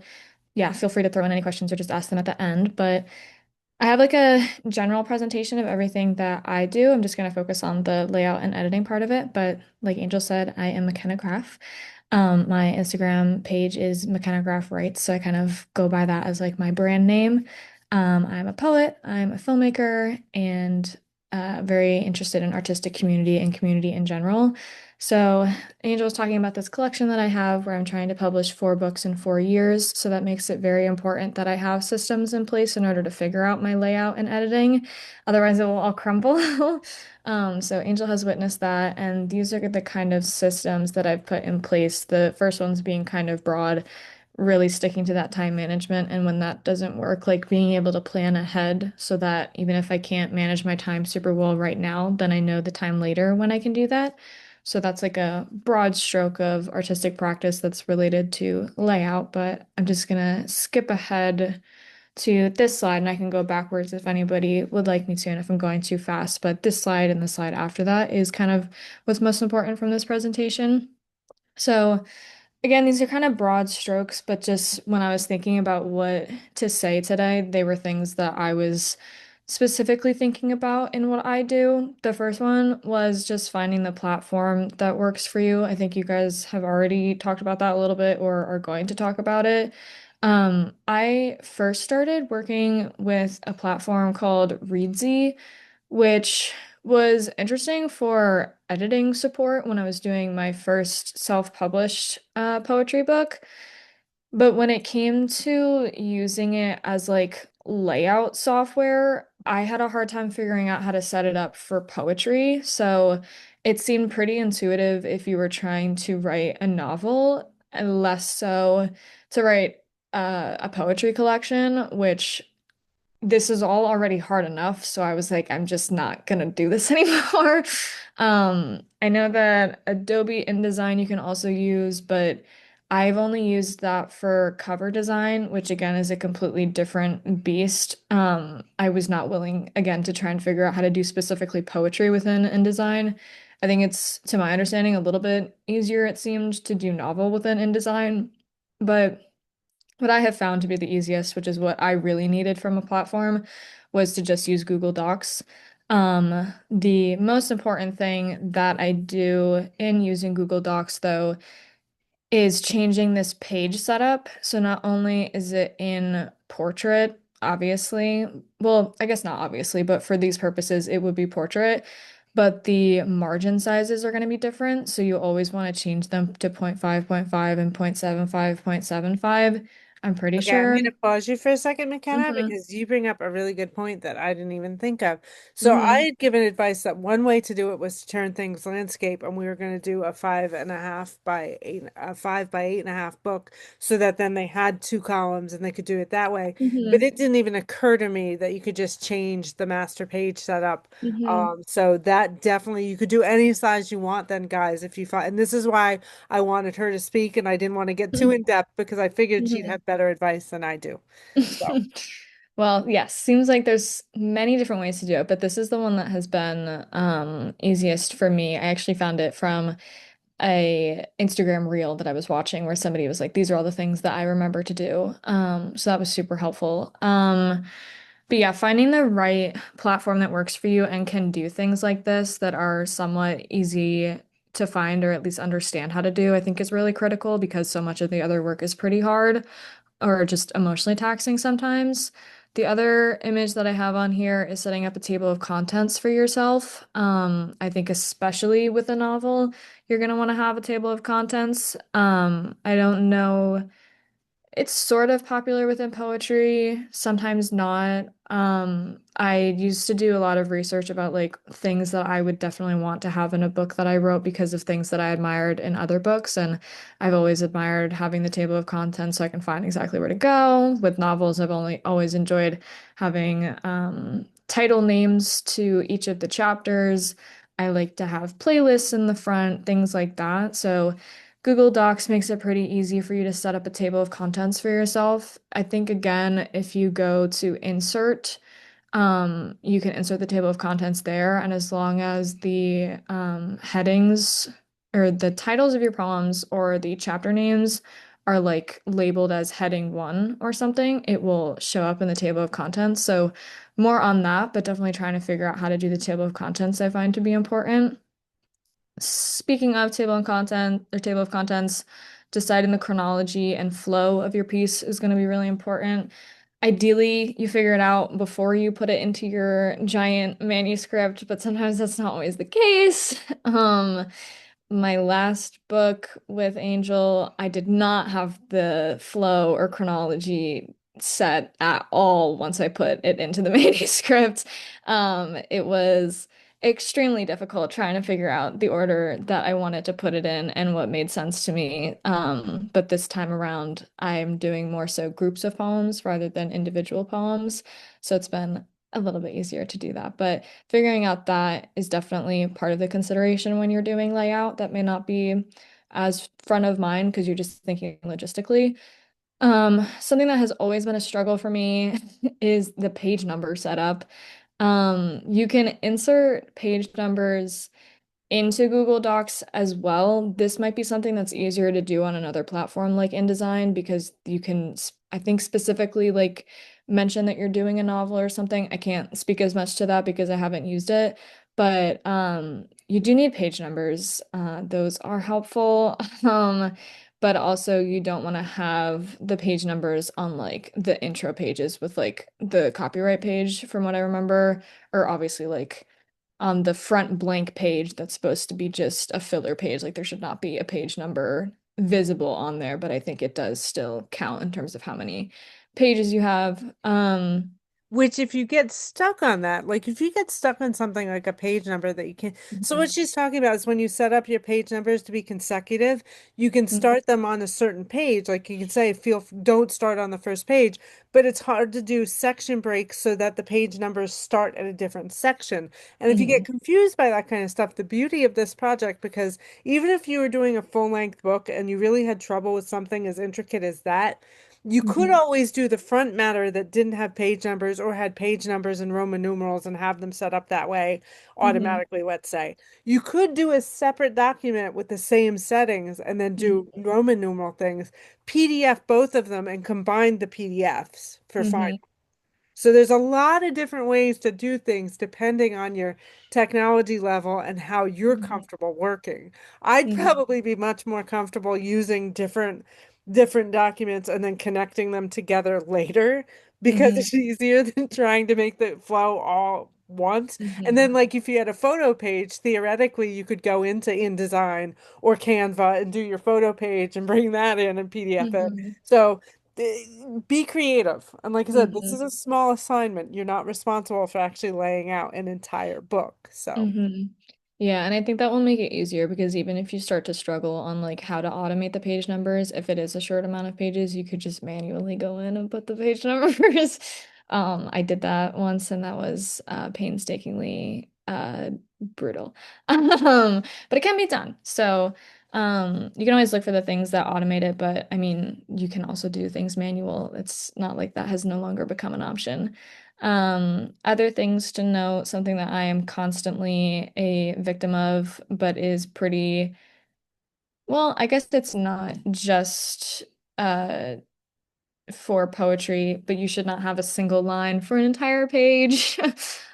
yeah, feel free to throw in any questions or just ask them at the end. But I have like a general presentation of everything that I do. I'm just going to focus on the layout and editing part of it. But like Angel said, I am McKenna Graf. My Instagram page is McKenna Graf Writes, so I kind of go by that as like my brand name. I'm a poet, I'm a filmmaker, and very interested in artistic community and community in general. So Angel was talking about this collection that I have where I'm trying to publish 4 books in 4 years. So that makes it very important that I have systems in place in order to figure out my layout and editing. Otherwise, it will all crumble. So Angel has witnessed that, and these are the kind of systems that I've put in place. The first ones being kind of broad, really sticking to that time management. And when that doesn't work, like being able to plan ahead so that even if I can't manage my time super well right now, then I know the time later when I can do that. So that's like a broad stroke of artistic practice that's related to layout, but I'm just gonna skip ahead to this slide and I can go backwards if anybody would like me to and if I'm going too fast. But this slide and the slide after that is kind of what's most important from this presentation. So again, these are kind of broad strokes, but just when I was thinking about what to say today, they were things that I was specifically thinking about in what I do. The first one was just finding the platform that works for you. I think you guys have already talked about that a little bit or are going to talk about it. I first started working with a platform called Reedsy, which was interesting for editing support when I was doing my first self-published poetry book. But when it came to using it as like layout software, I had a hard time figuring out how to set it up for poetry. So it seemed pretty intuitive if you were trying to write a novel, and less so to write a poetry collection, which this is all already hard enough, so I was like, I'm just not gonna do this anymore. I know that Adobe InDesign you can also use, but I've only used that for cover design, which again is a completely different beast. I was not willing again to try and figure out how to do specifically poetry within InDesign. I think it's, to my understanding, a little bit easier, it seemed, to do novel within InDesign, but what I have found to be the easiest, which is what I really needed from a platform, was to just use Google Docs. The most important thing that I do in using Google Docs, though, is changing this page setup. So not only is it in portrait, obviously, well, I guess not obviously, but for these purposes, it would be portrait, but the margin sizes are going to be different. So you always want to change them to 0.5, 0.5, and 0.75, 0.75. I'm pretty Okay, I'm sure. going to pause you for a second, McKenna, Hmm. because you bring up a really good point that I didn't even think of. So I Hmm. had given advice that one way to do it was to turn things landscape, and we were going to do a 5.5 by 8 book, so that then they had 2 columns and they could do it that way. But Hmm. it didn't even occur to me that you could just change the master page setup. Hmm. So that definitely you could do any size you want then, guys, if you find, and this is why I wanted her to speak and I didn't want to get too in depth because I figured she'd Hmm. have better advice than I do. So, Well, yes, seems like there's many different ways to do it, but this is the one that has been easiest for me. I actually found it from a Instagram reel that I was watching where somebody was like, these are all the things that I remember to do. So that was super helpful. But yeah, finding the right platform that works for you and can do things like this that are somewhat easy to find or at least understand how to do, I think is really critical because so much of the other work is pretty hard or just emotionally taxing sometimes. The other image that I have on here is setting up a table of contents for yourself. I think especially with a novel, you're going to want to have a table of contents. I don't know, it's sort of popular within poetry, sometimes not. I used to do a lot of research about like things that I would definitely want to have in a book that I wrote because of things that I admired in other books. And I've always admired having the table of contents so I can find exactly where to go. With novels, I've only always enjoyed having title names to each of the chapters. I like to have playlists in the front, things like that. So Google Docs makes it pretty easy for you to set up a table of contents for yourself. I think again, if you go to insert, you can insert the table of contents there, and as long as the headings or the titles of your poems or the chapter names are like labeled as heading one or something, it will show up in the table of contents. So more on that, but definitely trying to figure out how to do the table of contents I find to be important. Speaking of table and content or table of contents, deciding the chronology and flow of your piece is going to be really important. Ideally, you figure it out before you put it into your giant manuscript, but sometimes that's not always the case. My last book with Angel, I did not have the flow or chronology set at all once I put it into the manuscript. It was extremely difficult trying to figure out the order that I wanted to put it in and what made sense to me. But this time around, I'm doing more so groups of poems rather than individual poems. So it's been a little bit easier to do that. But figuring out that is definitely part of the consideration when you're doing layout. That may not be as front of mind because you're just thinking logistically. Something that has always been a struggle for me is the page number setup. You can insert page numbers into Google Docs as well. This might be something that's easier to do on another platform like InDesign because you can, I think, specifically like mention that you're doing a novel or something. I can't speak as much to that because I haven't used it, but you do need page numbers. Those are helpful. But also you don't want to have the page numbers on like the intro pages with like the copyright page from what I remember, or obviously like on the front blank page that's supposed to be just a filler page. Like there should not be a page number visible on there, but I think it does still count in terms of how many pages you have. Which, if you get stuck on that, like if you get stuck on something like a page number that you can, so Mhm, what she's talking about is when you set up your page numbers to be consecutive, you can mhm, start them on a certain page. Like you can say, don't start on the first page, but it's hard to do section breaks so that the page numbers start at a different section. And if you get mhm, confused by that kind of stuff, the beauty of this project, because even if you were doing a full-length book and you really had trouble with something as intricate as that, you could mhm, always do the front matter that didn't have page numbers or had page numbers and Roman numerals and have them set up that way mhm, automatically, let's say. You could do a separate document with the same settings and then do mhm, Roman numeral things, PDF both of them and combine the PDFs for fine. mhm, So there's a lot of different ways to do things depending on your technology level and how you're mhm, comfortable working. I'd mhm, probably be much more comfortable using different documents and then connecting them together later because mhm, it's easier than trying to make the flow all once. And mhm, then like if you had a photo page, theoretically you could go into InDesign or Canva and do your photo page and bring that in and PDF it. mhm, So be creative. And like I said, this is mhm. a small assignment. You're not responsible for actually laying out an entire book. So, Mhm. Yeah, and I think that will make it easier because even if you start to struggle on like how to automate the page numbers, if it is a short amount of pages, you could just manually go in and put the page numbers. I did that once and that was painstakingly brutal. But it can be done. So, you can always look for the things that automate it, but I mean, you can also do things manual. It's not like that has no longer become an option. Other things to note, something that I am constantly a victim of, but is pretty Well, I guess it's not just uh for poetry, but you should not have a single line for an entire page.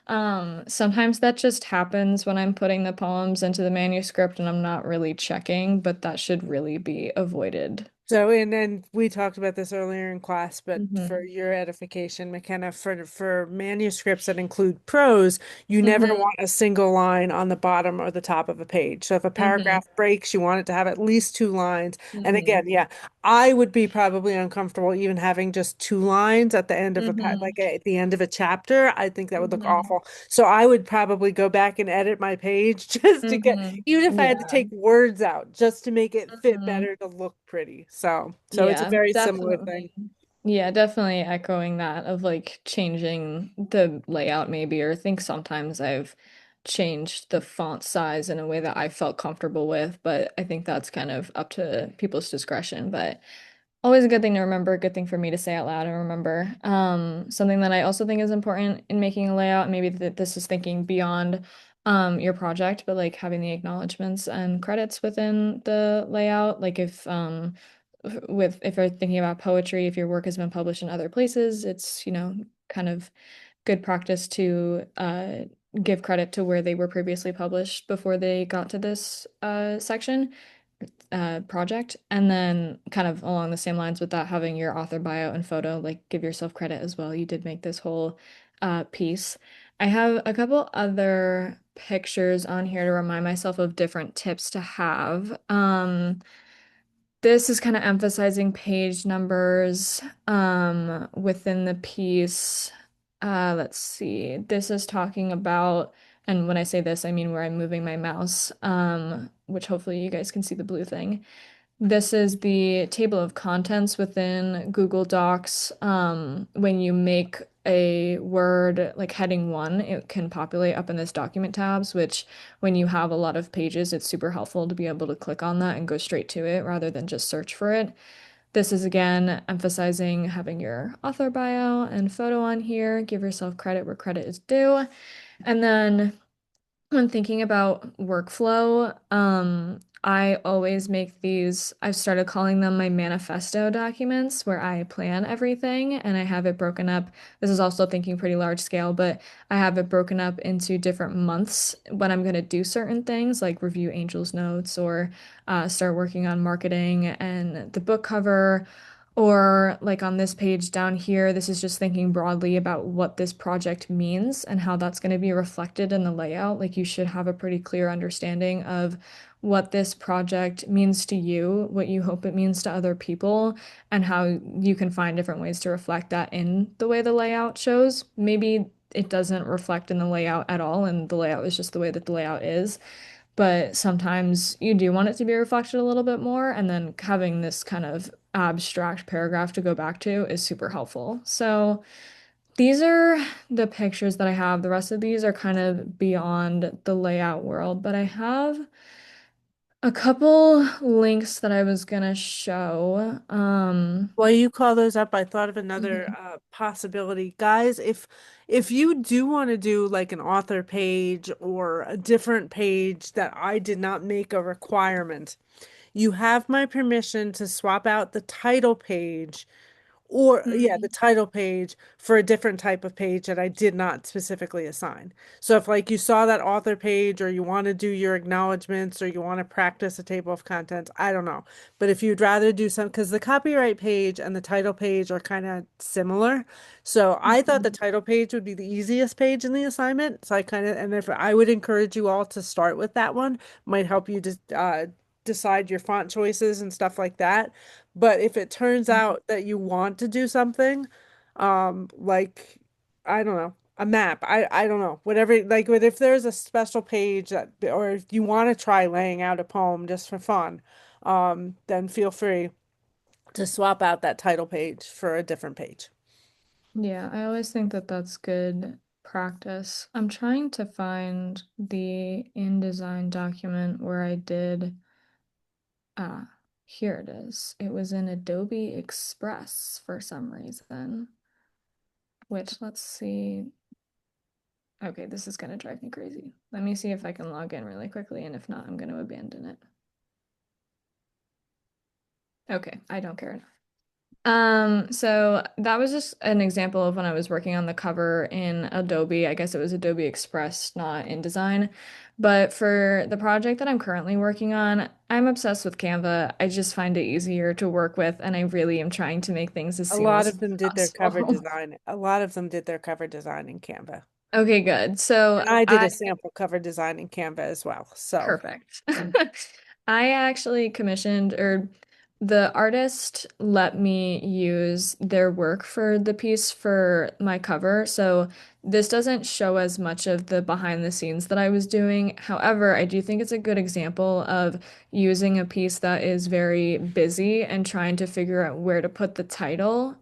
Sometimes that just happens when I'm putting the poems into the manuscript and I'm not really checking, but that should really be avoided. So, and then we talked about this earlier in class, but for Hmm. your edification, McKenna, for manuscripts that include prose, you never Hmm. want a single line on the bottom or the top of a page. So if a Hmm. paragraph breaks, you want it to have at least two lines. And Hmm. again, yeah, I would be probably uncomfortable even having just two lines at the end of Hmm. like at the end of a chapter. I think that would look Hmm. awful. So I would probably go back and edit my page just to get, Hmm. even if I had to Yeah. take words out, just to make it fit Hmm. better to look pretty. So it's a Yeah, very similar thing. definitely. Yeah, definitely echoing that of like changing the layout maybe, or I think sometimes I've changed the font size in a way that I felt comfortable with, but I think that's kind of up to people's discretion. But always a good thing to remember, good thing for me to say out loud and remember. Something that I also think is important in making a layout, maybe that this is thinking beyond your project, but like having the acknowledgments and credits within the layout. Like if you're thinking about poetry, if your work has been published in other places, it's, kind of good practice to give credit to where they were previously published before they got to this section project. And then kind of along the same lines with that, having your author bio and photo, like give yourself credit as well. You did make this whole piece. I have a couple other pictures on here to remind myself of different tips to have. This is kind of emphasizing page numbers within the piece. Let's see. This is talking about, and when I say this, I mean where I'm moving my mouse, which hopefully you guys can see the blue thing. This is the table of contents within Google Docs. When you make a word like heading one, it can populate up in this document tabs, which when you have a lot of pages, it's super helpful to be able to click on that and go straight to it rather than just search for it. This is again emphasizing having your author bio and photo on here. Give yourself credit where credit is due. And then when thinking about workflow, I always make these, I've started calling them my manifesto documents where I plan everything and I have it broken up. This is also thinking pretty large scale, but I have it broken up into different months when I'm going to do certain things like review Angel's notes or start working on marketing and the book cover. Or like on this page down here, this is just thinking broadly about what this project means and how that's going to be reflected in the layout. Like you should have a pretty clear understanding of what this project means to you, what you hope it means to other people, and how you can find different ways to reflect that in the way the layout shows. Maybe it doesn't reflect in the layout at all, and the layout is just the way that the layout is, but sometimes you do want it to be reflected a little bit more, and then having this kind of abstract paragraph to go back to is super helpful. So these are the pictures that I have. The rest of these are kind of beyond the layout world, but I have a couple links that I was gonna show. While you call those up, I thought of another Mhm. possibility. Guys, if you do want to do like an author page or a different page that I did not make a requirement, you have my permission to swap out the title page or yeah, the Mhm. title page for a different type of page that I did not specifically assign. So if like you saw that author page or you want to do your acknowledgments or you want to practice a table of contents, I don't know. But if you'd rather do some, because the copyright page and the title page are kind of similar. So I thought the Mhm. title page would be the easiest page in the assignment. So I kind of, and if I would encourage you all to start with that one, might help you just decide your font choices and stuff like that. But if it turns out that you want to do something, like I don't know, a map, I don't know, whatever, like, but if there's a special page that, or if you want to try laying out a poem just for fun, then feel free to swap out that title page for a different page. Yeah, I always think that that's good practice. I'm trying to find the InDesign document where I did. Ah, here it is. It was in Adobe Express for some reason, which let's see. Okay, this is gonna drive me crazy. Let me see if I can log in really quickly, and if not, I'm gonna abandon it. Okay, I don't care. So that was just an example of when I was working on the cover in Adobe. I guess it was Adobe Express, not InDesign. But for the project that I'm currently working on, I'm obsessed with Canva. I just find it easier to work with, and I really am trying to make things as A lot seamless of as them did their cover possible. design. A lot of them did their cover design in Canva. Okay, good. So And I did I a sample cover design in Canva as well. So, Perfect. I actually commissioned, or the artist let me use their work for the piece for my cover. So this doesn't show as much of the behind the scenes that I was doing. However, I do think it's a good example of using a piece that is very busy and trying to figure out where to put the title.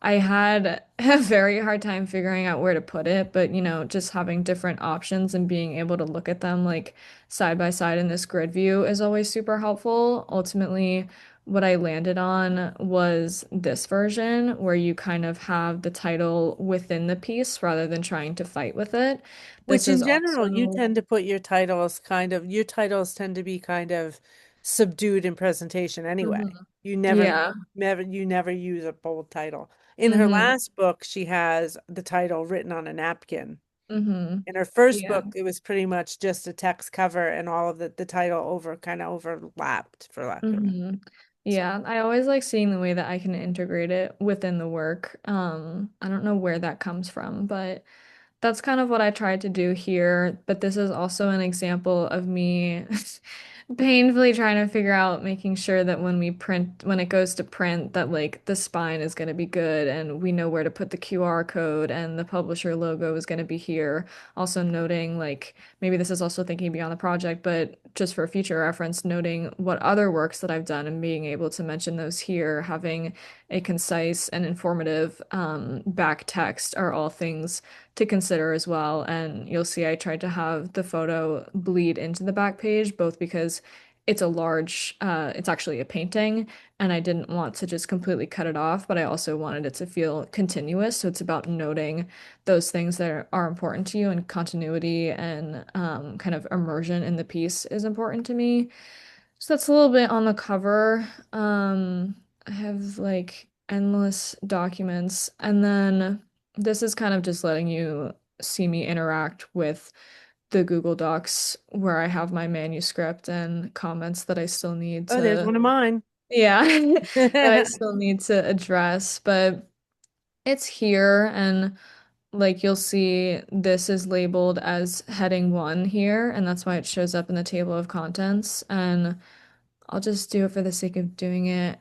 I had a very hard time figuring out where to put it, but just having different options and being able to look at them like side by side in this grid view is always super helpful. Ultimately, what I landed on was this version where you kind of have the title within the piece rather than trying to fight with it. This which is in general, you also, tend to put your titles tend to be kind of subdued in presentation anyway. Mhm. You never, Yeah. you never use a bold title. In her Hmm. last book, she has the title written on a napkin. Hmm. In her first Yeah. book, it was pretty much just a text cover and all of the title kind of overlapped, for lack of. Hmm. So, Yeah, I always like seeing the way that I can integrate it within the work. I don't know where that comes from, but that's kind of what I tried to do here, but this is also an example of me painfully trying to figure out making sure that when it goes to print, that like the spine is going to be good and we know where to put the QR code and the publisher logo is going to be here. Also noting like maybe this is also thinking beyond the project, but just for future reference, noting what other works that I've done and being able to mention those here, having a concise and informative back text are all things to consider as well. And you'll see I tried to have the photo bleed into the back page, both because it's actually a painting, and I didn't want to just completely cut it off, but I also wanted it to feel continuous. So it's about noting those things that are important to you, and continuity and kind of immersion in the piece is important to me. So that's a little bit on the cover. I have like endless documents, and then this is kind of just letting you see me interact with the Google Docs where I have my manuscript and comments that I still need oh, there's to, one of mine. yeah, that I still need to address, but it's here and like you'll see this is labeled as heading one here, and that's why it shows up in the table of contents. And I'll just do it for the sake of doing it.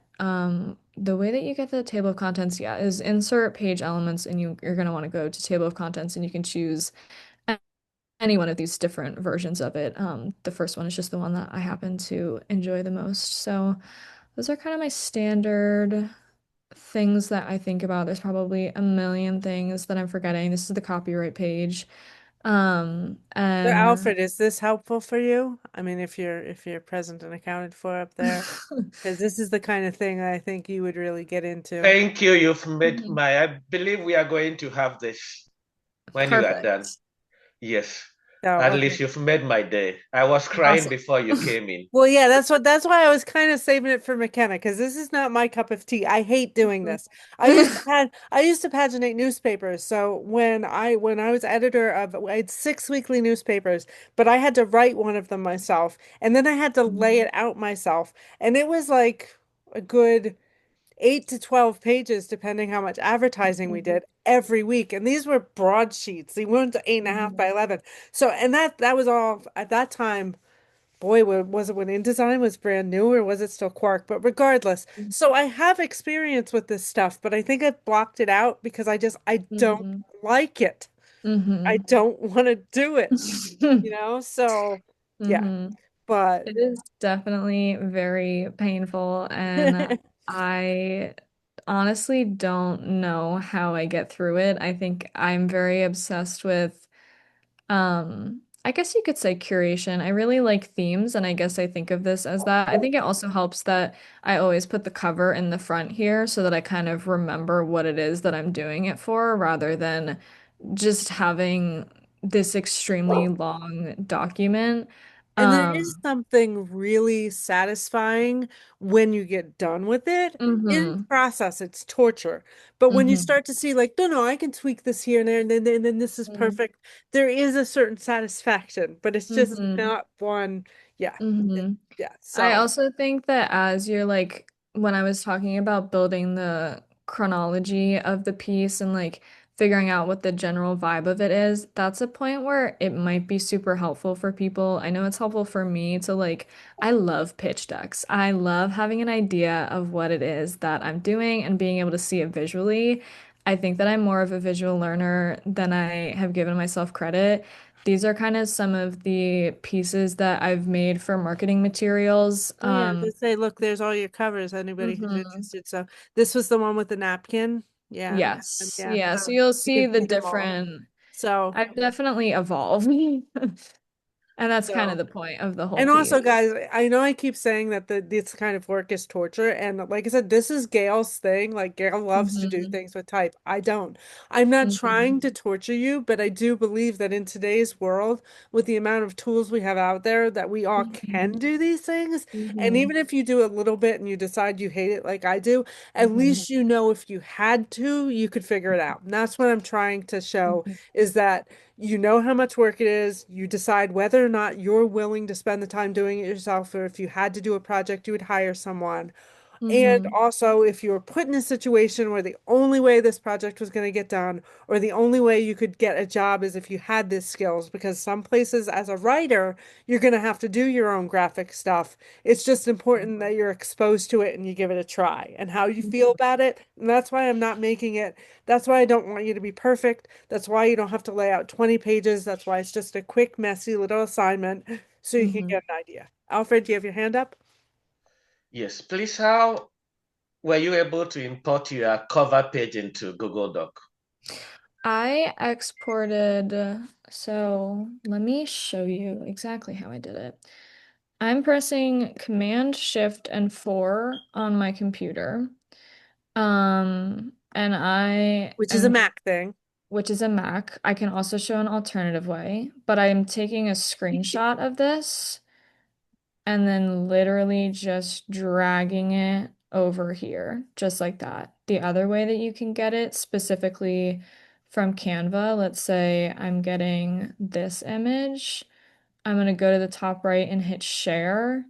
The way that you get the table of contents, yeah, is insert page elements, and you're going to want to go to table of contents, and you can choose any one of these different versions of it. The first one is just the one that I happen to enjoy the most. So those are kind of my standard things that I think about. There's probably a million things that I'm forgetting. This is the copyright page. So, And Alfred, is this helpful for you? I mean, if you're present and accounted for up there, because this is the kind of thing I think you would really get into. Thank you. You've made Mhm. my, I believe we are going to have this when you are done. Perfect. Yes. So, At okay. least you've made my day. I was crying Awesome. before you came in. Well, yeah, that's why I was kind of saving it for McKenna because this is not my cup of tea. I hate doing this. I used to paginate newspapers. So when I was editor of I had 6 weekly newspapers, but I had to write one of them myself, and then I had to lay it out myself, and it was like a good 8 to 12 pages, depending how much advertising we Mhm. did every week. And these were broadsheets. They weren't 8.5 by 11. So, and that was all at that time. Boy, was it when InDesign was brand new or was it still Quark? But regardless, so I have experience with this stuff, but I think I've blocked it out because I don't Mhm. like it. I Mhm. don't want to do it, So yeah, Mhm. but It is definitely very painful, and I honestly don't know how I get through it. I think I'm very obsessed with, I guess you could say curation. I really like themes, and I guess I think of this as that. I think it also helps that I always put the cover in the front here so that I kind of remember what it is that I'm doing it for rather than just having this extremely long document. And there is Um, something really satisfying when you get done with it. In mm-hmm, process, it's torture. But when you mm-hmm, start to see, like, no, no, I can tweak this here and there, and then this is mm-hmm, perfect, there is a certain satisfaction, but it's just mm-hmm, not one. Yeah. mm-hmm. Yeah. I So, also think that as you're like, when I was talking about building the chronology of the piece and like figuring out what the general vibe of it is, that's a point where it might be super helpful for people. I know it's helpful for me to like, I love pitch decks. I love having an idea of what it is that I'm doing and being able to see it visually. I think that I'm more of a visual learner than I have given myself credit. These are kind of some of the pieces that I've made for marketing materials. oh yeah, they say, look, there's all your covers, anybody who's Mhm. interested. So this was the one with the napkin. Yeah. And Yes. yeah. Yeah. So So you'll you see can the see them all. different, So, I've definitely evolved. And that's kind of so. the point of the whole And piece. also, guys, I know I keep saying that this kind of work is torture, and like I said, this is Gail's thing. Like Gail loves to do Hmm. things with type. I don't. I'm not Hmm. trying to torture you, but I do believe that in today's world, with the amount of tools we have out there, that we all can Hmm. do these things. And Hmm. even if you do a little bit and you decide you hate it like I do, at Hmm. least you know if you had to, you could figure it out. And that's what I'm trying to show is that you know how much work it is. You decide whether or not you're willing to spend the time doing it yourself, or if you had to do a project, you would hire someone. And Hmm. also, if you were put in a situation where the only way this project was going to get done, or the only way you could get a job is if you had these skills, because some places as a writer, you're going to have to do your own graphic stuff. It's just important that you're exposed to it and you give it a try and how you feel about it. And that's why I'm not making it. That's why I don't want you to be perfect. That's why you don't have to lay out 20 pages. That's why it's just a quick, messy little assignment so you can Hmm. get an idea. Alfred, do you have your hand up? Yes, please. How were you able to import your cover page into Google Doc? I exported, so let me show you exactly how I did it. I'm pressing Command Shift and 4 on my computer. And I Which is a am, Mac thing. which is a Mac. I can also show an alternative way, but I'm taking a screenshot of this and then literally just dragging it over here, just like that. The other way that you can get it specifically from Canva, let's say I'm getting this image. I'm going to go to the top right and hit share.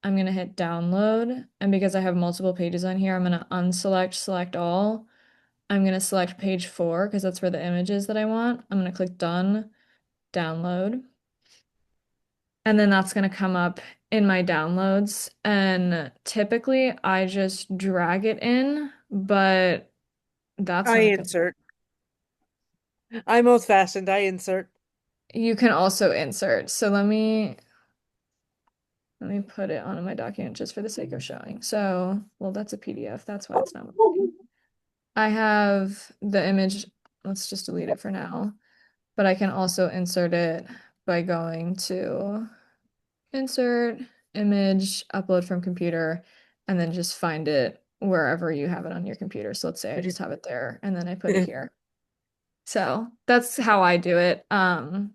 I'm going to hit download. And because I have multiple pages on here, I'm going to unselect, select all. I'm going to select page 4 because that's where the image is that I want. I'm going to click done, download. And then that's going to come up in my downloads. And typically I just drag it in, but that's I not good. insert. I'm old-fashioned. I insert. You can also insert. So let me put it onto my document just for the sake of showing. So, well, that's a PDF. That's why it's not working. I have the image. Let's just delete it for now. But I can also insert it by going to insert image, upload from computer, and then just find it wherever you have it on your computer. So let's say I just have it there and then I put it here. So that's how I do it.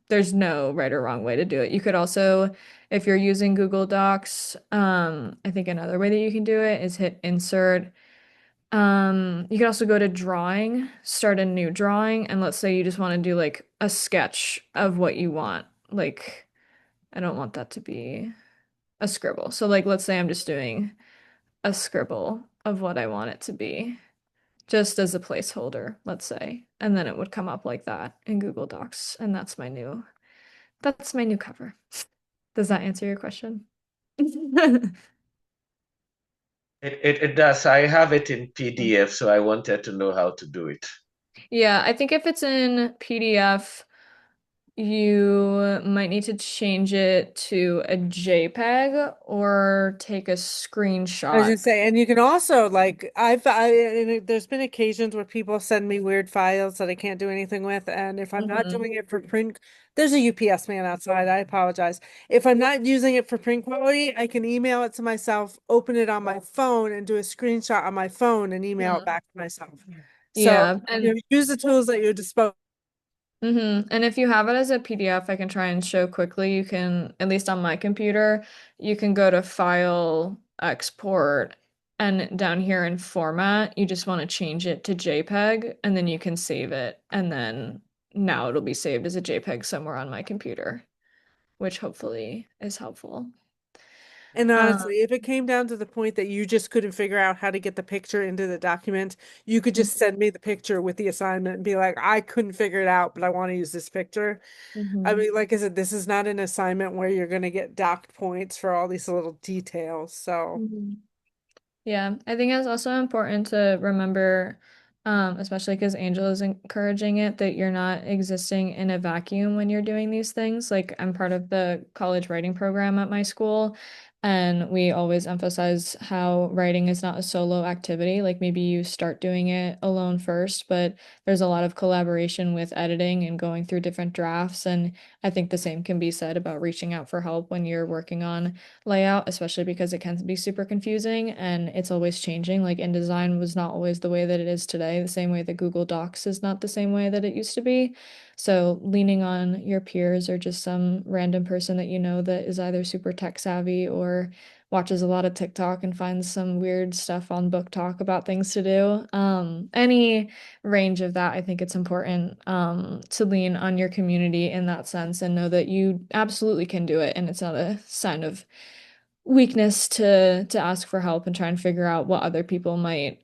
There's no right or wrong way to do it. You could also, if you're using Google Docs, I think another way that you can do it is hit insert. You could also go to drawing, start a new drawing, and let's say you just want to do like a sketch of what you want. Like, I don't want that to be a scribble. So like let's say I'm just doing a scribble of what I want it to be, just as a placeholder, let's say. And then it would come up like that in Google Docs. And that's my new cover. Does that answer your question? It does. I have it in PDF, so I wanted to know how to do it. Yeah, I think if it's in PDF, you might need to change it to a JPEG or take a I was screenshot. gonna say, and you can also like there's been occasions where people send me weird files that I can't do anything with, and if I'm not Mhm. doing it for print, there's a UPS man outside. I apologize. If I'm not using it for print quality, I can email it to myself, open it on my phone, and do a screenshot on my phone and email it Yeah. back to myself. So, Yeah, and use the tools at your disposal. And if you have it as a PDF, I can try and show quickly. You can, at least on my computer, you can go to File, Export, and down here in Format, you just want to change it to JPEG, and then you can save it. And then now it'll be saved as a JPEG somewhere on my computer, which hopefully is helpful. And Um, honestly, if it came down to the point that you just couldn't figure out how to get the picture into the document, you could just send me the picture with the assignment and be like, I couldn't figure it out, but I want to use this picture. I mhm. mean, like I said, this is not an assignment where you're going to get docked points for all these little details. So, Mhm. Yeah, I think it's also important to remember, especially because Angel is encouraging it, that you're not existing in a vacuum when you're doing these things. Like, I'm part of the college writing program at my school, and we always emphasize how writing is not a solo activity. Like, maybe you start doing it alone first, but there's a lot of collaboration with editing and going through different drafts. And I think the same can be said about reaching out for help when you're working on layout, especially because it can be super confusing and it's always changing. Like InDesign was not always the way that it is today, the same way that Google Docs is not the same way that it used to be. So leaning on your peers or just some random person that you know that is either super tech savvy or watches a lot of TikTok and finds some weird stuff on Book Talk about things to do. Any range of that, I think it's important to lean on your community in that sense and know that you absolutely can do it and it's not a sign of weakness to ask for help and try and figure out what other people might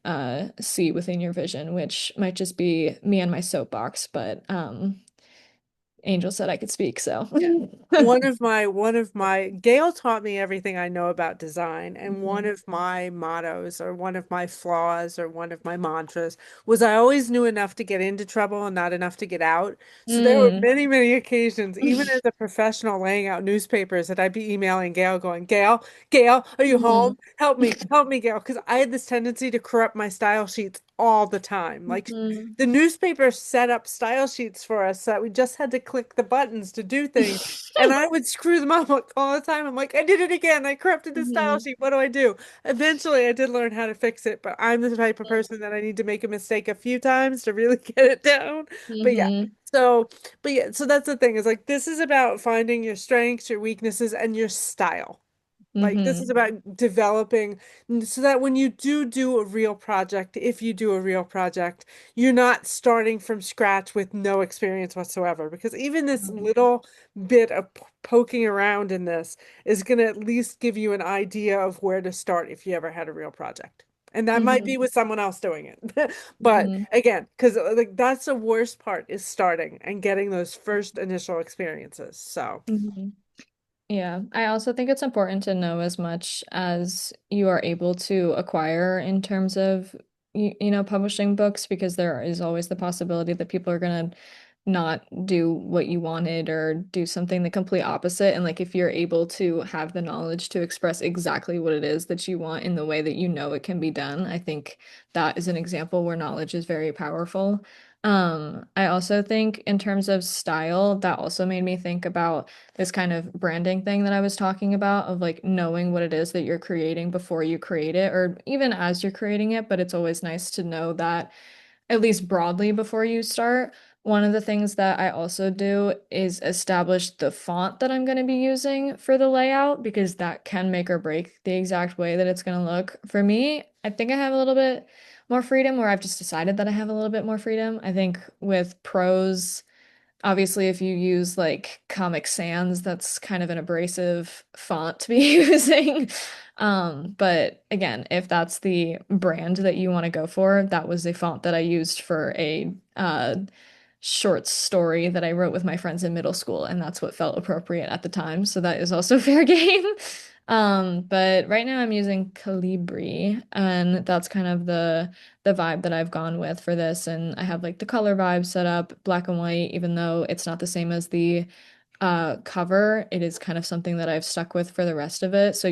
see within your vision, which might just be me and my soapbox, but Angel said I could speak, so. one of my Gail taught me everything I know about design, and one Mhm. of my mottos or one of my flaws or one of my mantras was I always knew enough to get into trouble and not enough to get out. So there were Mm. many, many occasions, even as a professional laying out newspapers, that I'd be emailing Gail going, Gail, are you Mhm. home? Help me, Gail, because I had this tendency to corrupt my style sheets all the time. Like Mhm. the newspaper set up style sheets for us so that we just had to click the buttons to do things. And I would screw them up like, all the time. I'm like, I did it again. I corrupted the style Mhm. sheet. What do I do? Eventually, I did learn how to fix it, but I'm the type of person that I need to make a mistake a few times to really get it down. But yeah, Mhm. so, so that's the thing is like, this is about finding your strengths, your weaknesses, and your style. Like this is Mhm. about developing so that when you do a real project, if you do a real project, you're not starting from scratch with no experience whatsoever. Because even this little bit of poking around in this is going to at least give you an idea of where to start if you ever had a real project. And that might be Mhm. with someone else doing it. But Mhm. again, because like that's the worst part is starting and getting those first initial experiences. So. Mhm. Yeah, I also think it's important to know as much as you are able to acquire in terms of publishing books because there is always the possibility that people are gonna not do what you wanted or do something the complete opposite. And like if you're able to have the knowledge to express exactly what it is that you want in the way that you know it can be done, I think that is an example where knowledge is very powerful. I also think in terms of style, that also made me think about this kind of branding thing that I was talking about of like knowing what it is that you're creating before you create it, or even as you're creating it, but it's always nice to know that at least broadly before you start. One of the things that I also do is establish the font that I'm going to be using for the layout because that can make or break the exact way that it's going to look. For me, I think I have a little bit more freedom, or I've just decided that I have a little bit more freedom. I think with prose, obviously, if you use like Comic Sans, that's kind of an abrasive font to be using. But again, if that's the brand that you want to go for, that was a font that I used for a short story that I wrote with my friends in middle school, and that's what felt appropriate at the time. So that is also fair game. But right now I'm using Calibri, and that's kind of the vibe that I've gone with for this. And I have like the color vibe set up, black and white, even though it's not the same as the cover, it is kind of something that I've stuck with for the rest of it. So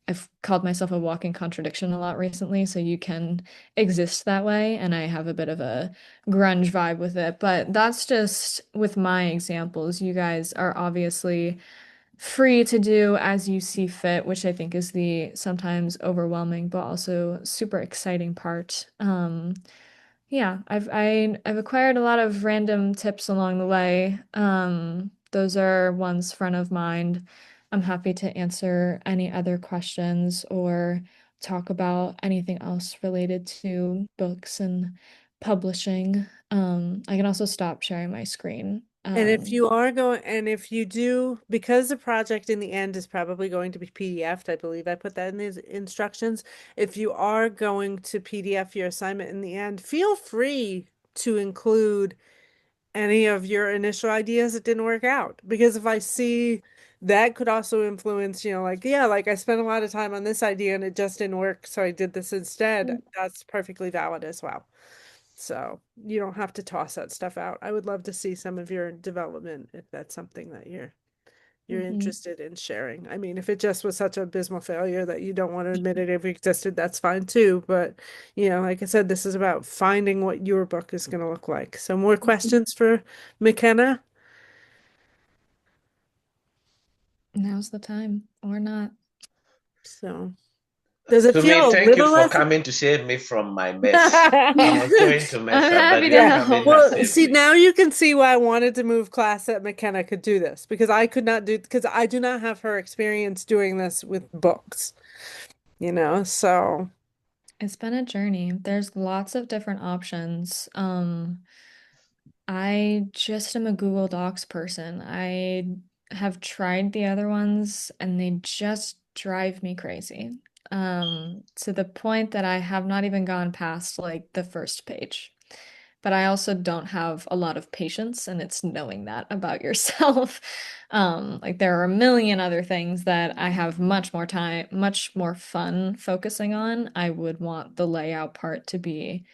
I've called myself a walking contradiction a lot recently, so you can exist that way. And I have a bit of a grunge vibe with it. But that's just with my examples. You guys are obviously free to do as you see fit, which I think is the sometimes overwhelming but also super exciting part. Yeah, I've acquired a lot of random tips along the way. Those are ones front of mind. I'm happy to answer any other questions or talk about anything else related to books and publishing. I can also stop sharing my screen. And if you are going, and if you do, because the project in the end is probably going to be PDF'd, I believe I put that in the instructions. If you are going to PDF your assignment in the end, feel free to include any of your initial ideas that didn't work out. Because if I see that could also influence, like, yeah, like I spent a lot of time on this idea and it just didn't work, so I did this instead, that's perfectly valid as well. So you don't have to toss that stuff out. I would love to see some of your development if that's something that you're Mhm. interested in sharing. I mean, if it just was such an abysmal failure that you don't want to admit it if it existed, that's fine too. But like I said, this is about finding what your book is going to look like. So more questions for McKenna? Now's the time, or not. So does it feel Sumi, a thank you little for less? coming to save me from my mess. I was going to mess I'm up, but happy to you've Yeah. come in and help. Well, saved see, me. now you can see why I wanted to move class that McKenna could do this because I could not do, because I do not have her experience doing this with books, so. It's been a journey. There's lots of different options. I just am a Google Docs person. I have tried the other ones and they just drive me crazy. To the point that I have not even gone past like the first page. But I also don't have a lot of patience, and it's knowing that about yourself. Like there are a million other things that I have much more time, much more fun focusing on. I would want the layout part to be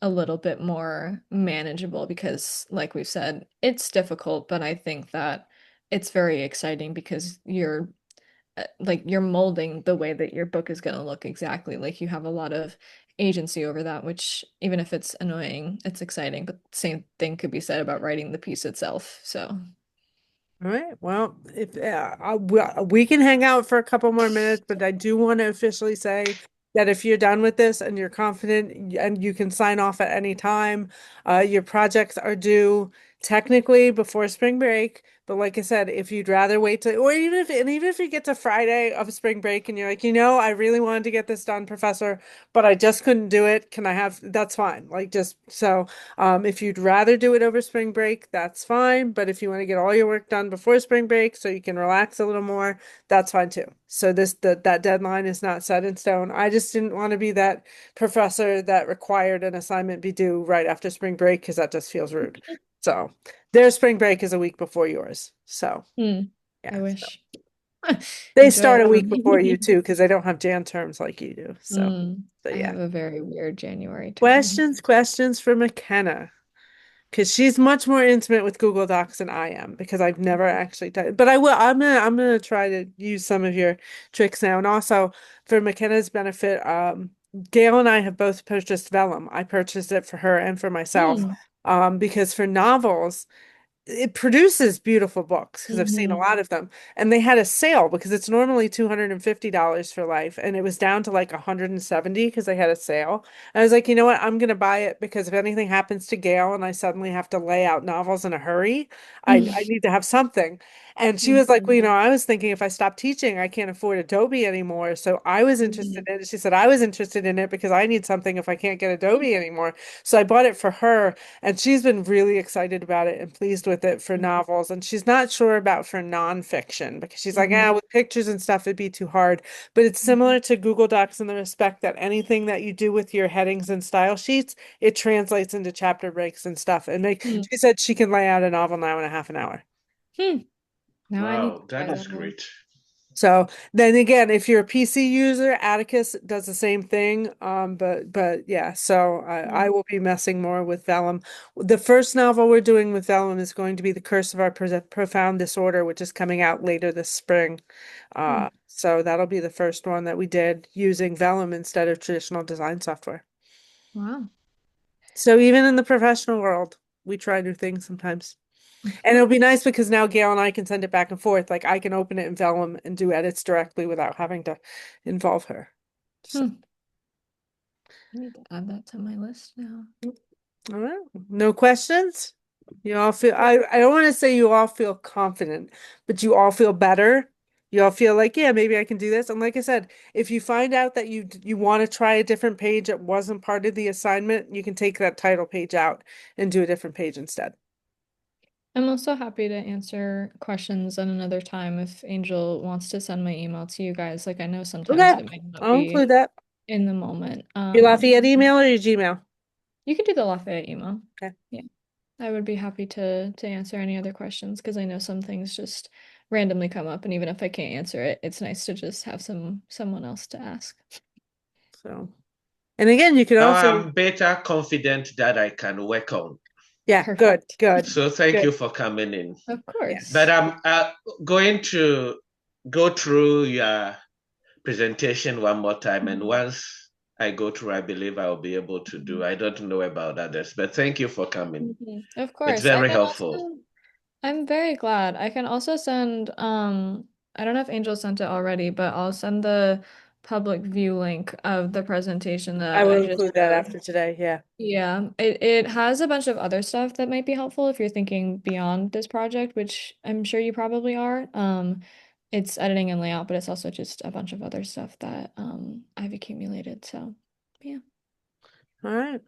a little bit more manageable because, like we've said, it's difficult, but I think that it's very exciting because you're molding the way that your book is going to look exactly. Like you have a lot of agency over that, which even if it's annoying, it's exciting. But same thing could be said about writing the piece itself. So, All right. Well, if we can hang out for a couple more minutes, but I do want to officially say that if you're done with this and you're confident and you can sign off at any time, your projects are due technically before spring break. But like I said, if you'd rather wait to, or even if you get to Friday of spring break and you're like, I really wanted to get this done, Professor, but I just couldn't do it. Can I have, that's fine. Like just so. If you'd rather do it over spring break, that's fine. But if you want to get all your work done before spring break so you can relax a little more, that's fine too. So that deadline is not set in stone. I just didn't want to be that professor that required an assignment be due right after spring break because that just feels rude. So their spring break is a week before yours. So hmm, I yeah. So wish. they Enjoy start it a for week before you me. too because they don't have Jan terms like you do. So so I yeah. have a very weird January term. Questions for McKenna. Because she's much more intimate with Google Docs than I am because I've never actually done it. But I will. I'm gonna try to use some of your tricks now. And also for McKenna's benefit, Gail and I have both purchased Vellum. I purchased it for her and for myself. Hmm. Because for novels, it produces beautiful books because I've seen a Hmm. lot of them. And they had a sale because it's normally $250 for life. And it was down to like 170 because they had a sale. And I was like, you know what? I'm going to buy it because if anything happens to Gail and I suddenly have to lay out novels in a hurry, I need to have something. And she was like, Mhm. well, I was thinking if I stop teaching, I can't afford Adobe anymore. So I was interested Mhm. in it. She said, I was interested in it because I need something if I can't get Adobe anymore. So I bought it for her. And she's been really excited about it and pleased with it for novels. And she's not sure about for nonfiction because she's like, Mhm. with pictures and stuff, it'd be too hard. But it's similar to Google Docs in the respect that anything that you do with your headings and style sheets, it translates into chapter breaks and stuff. And Hmm. she said she can lay out a novel now in a half an hour. Hmm. Now I need to Wow, that try is that one. great. So then again, if you're a PC user, Atticus does the same thing. But yeah, so I Mm. will be messing more with Vellum. The first novel we're doing with Vellum is going to be The Curse of Our Profound Disorder, which is coming out later this spring. Hmm. So that'll be the first one that we did using Vellum instead of traditional design software. Wow. So even in the professional world, we try new things sometimes. And it'll be nice because now Gail and I can send it back and forth. Like I can open it in Vellum and do edits directly without having to involve her. So, Hmm. I need to add that to my list now. All right. No questions? You all feel, I don't want to say you all feel confident, but you all feel better. You all feel like, yeah, maybe I can do this. And like I said, if you find out that you want to try a different page that wasn't part of the assignment, you can take that title page out and do a different page instead. I'm also happy to answer questions at another time if Angel wants to send my email to you guys. Like I know sometimes Okay, it might not I'll be include that. in the moment. Your Lafayette email or your Gmail? You could do the Lafayette email. Okay. Yeah. I would be happy to answer any other questions because I know some things just randomly come up, and even if I can't answer it, it's nice to just have someone else to ask. So, and again, you can Now also, I'm better confident that I can work on. yeah, good, Perfect. good, So thank good. you for coming in. Of Yeah. But course. I'm going to go through your presentation one more time. And once I go through, I believe I'll be able to do. I don't know about others, but thank you for coming. Of It's course. I very can helpful. also I'm very glad. I can also send I don't know if Angel sent it already, but I'll send the public view link of the presentation I that will I just include that showed. after today. Yeah. Yeah, it has a bunch of other stuff that might be helpful if you're thinking beyond this project, which I'm sure you probably are. It's editing and layout, but it's also just a bunch of other stuff that I've accumulated. So, yeah. All right.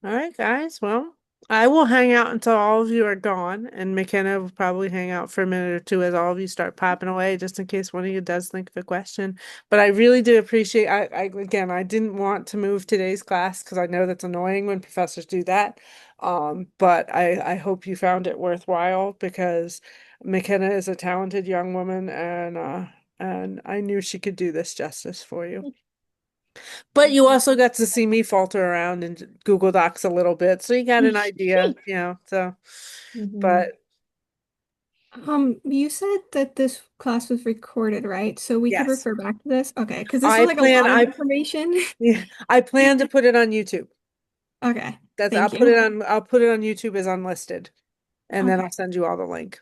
All right, guys. Well, I will hang out until all of you are gone, and McKenna will probably hang out for a minute or two as all of you start popping away, just in case one of you does think of a question. But I really do appreciate, again, I didn't want to move today's class because I know that's annoying when professors do that. But I hope you found it worthwhile because McKenna is a talented young woman, and I knew she could do this justice for you. But you also got to see me falter around in Google Docs a little bit, so you got an idea, so, Mhm. but You said that this class was recorded, right? So we could yes, refer back to this? Okay, because this was I like a plan, lot of I, information. yeah, I plan to put it on YouTube. Okay, That's, thank you. I'll put it on YouTube as unlisted, and then Okay. I'll send you all the link.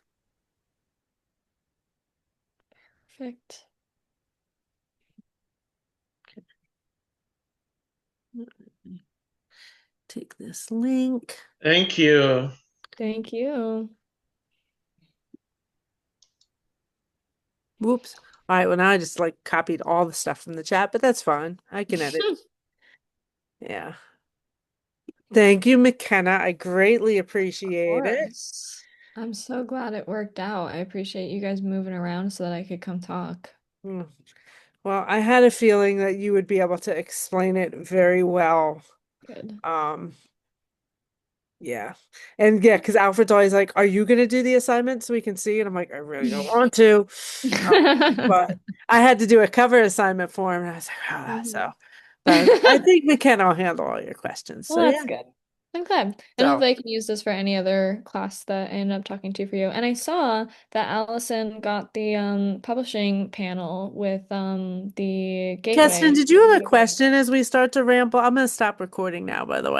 Perfect. Take this link. Thank you. Thank you. Whoops. All right, well now I just like copied all the stuff from the chat, but that's fine. I can edit. Yeah. Thank you, McKenna. I greatly Of appreciate it. course. I'm so glad it worked out. I appreciate you guys moving around so that I could come talk. Mm. Well, I had a feeling that you would be able to explain it very well. Good. Um, yeah. And yeah, because Alfred's always like, are you gonna do the assignment so we can see? And I'm like, I really don't want to. But I had to do a cover assignment for him, and I was like, ah, so Mhm. but I think McKenna will handle all your questions. Well, So that's yeah. good. I'm glad. And So hopefully I can use this for any other class that I end up talking to for you. And I saw that Allison got the publishing panel with the Keston, gateway. did you have a question as we start to ramble? I'm gonna stop recording now, by the way.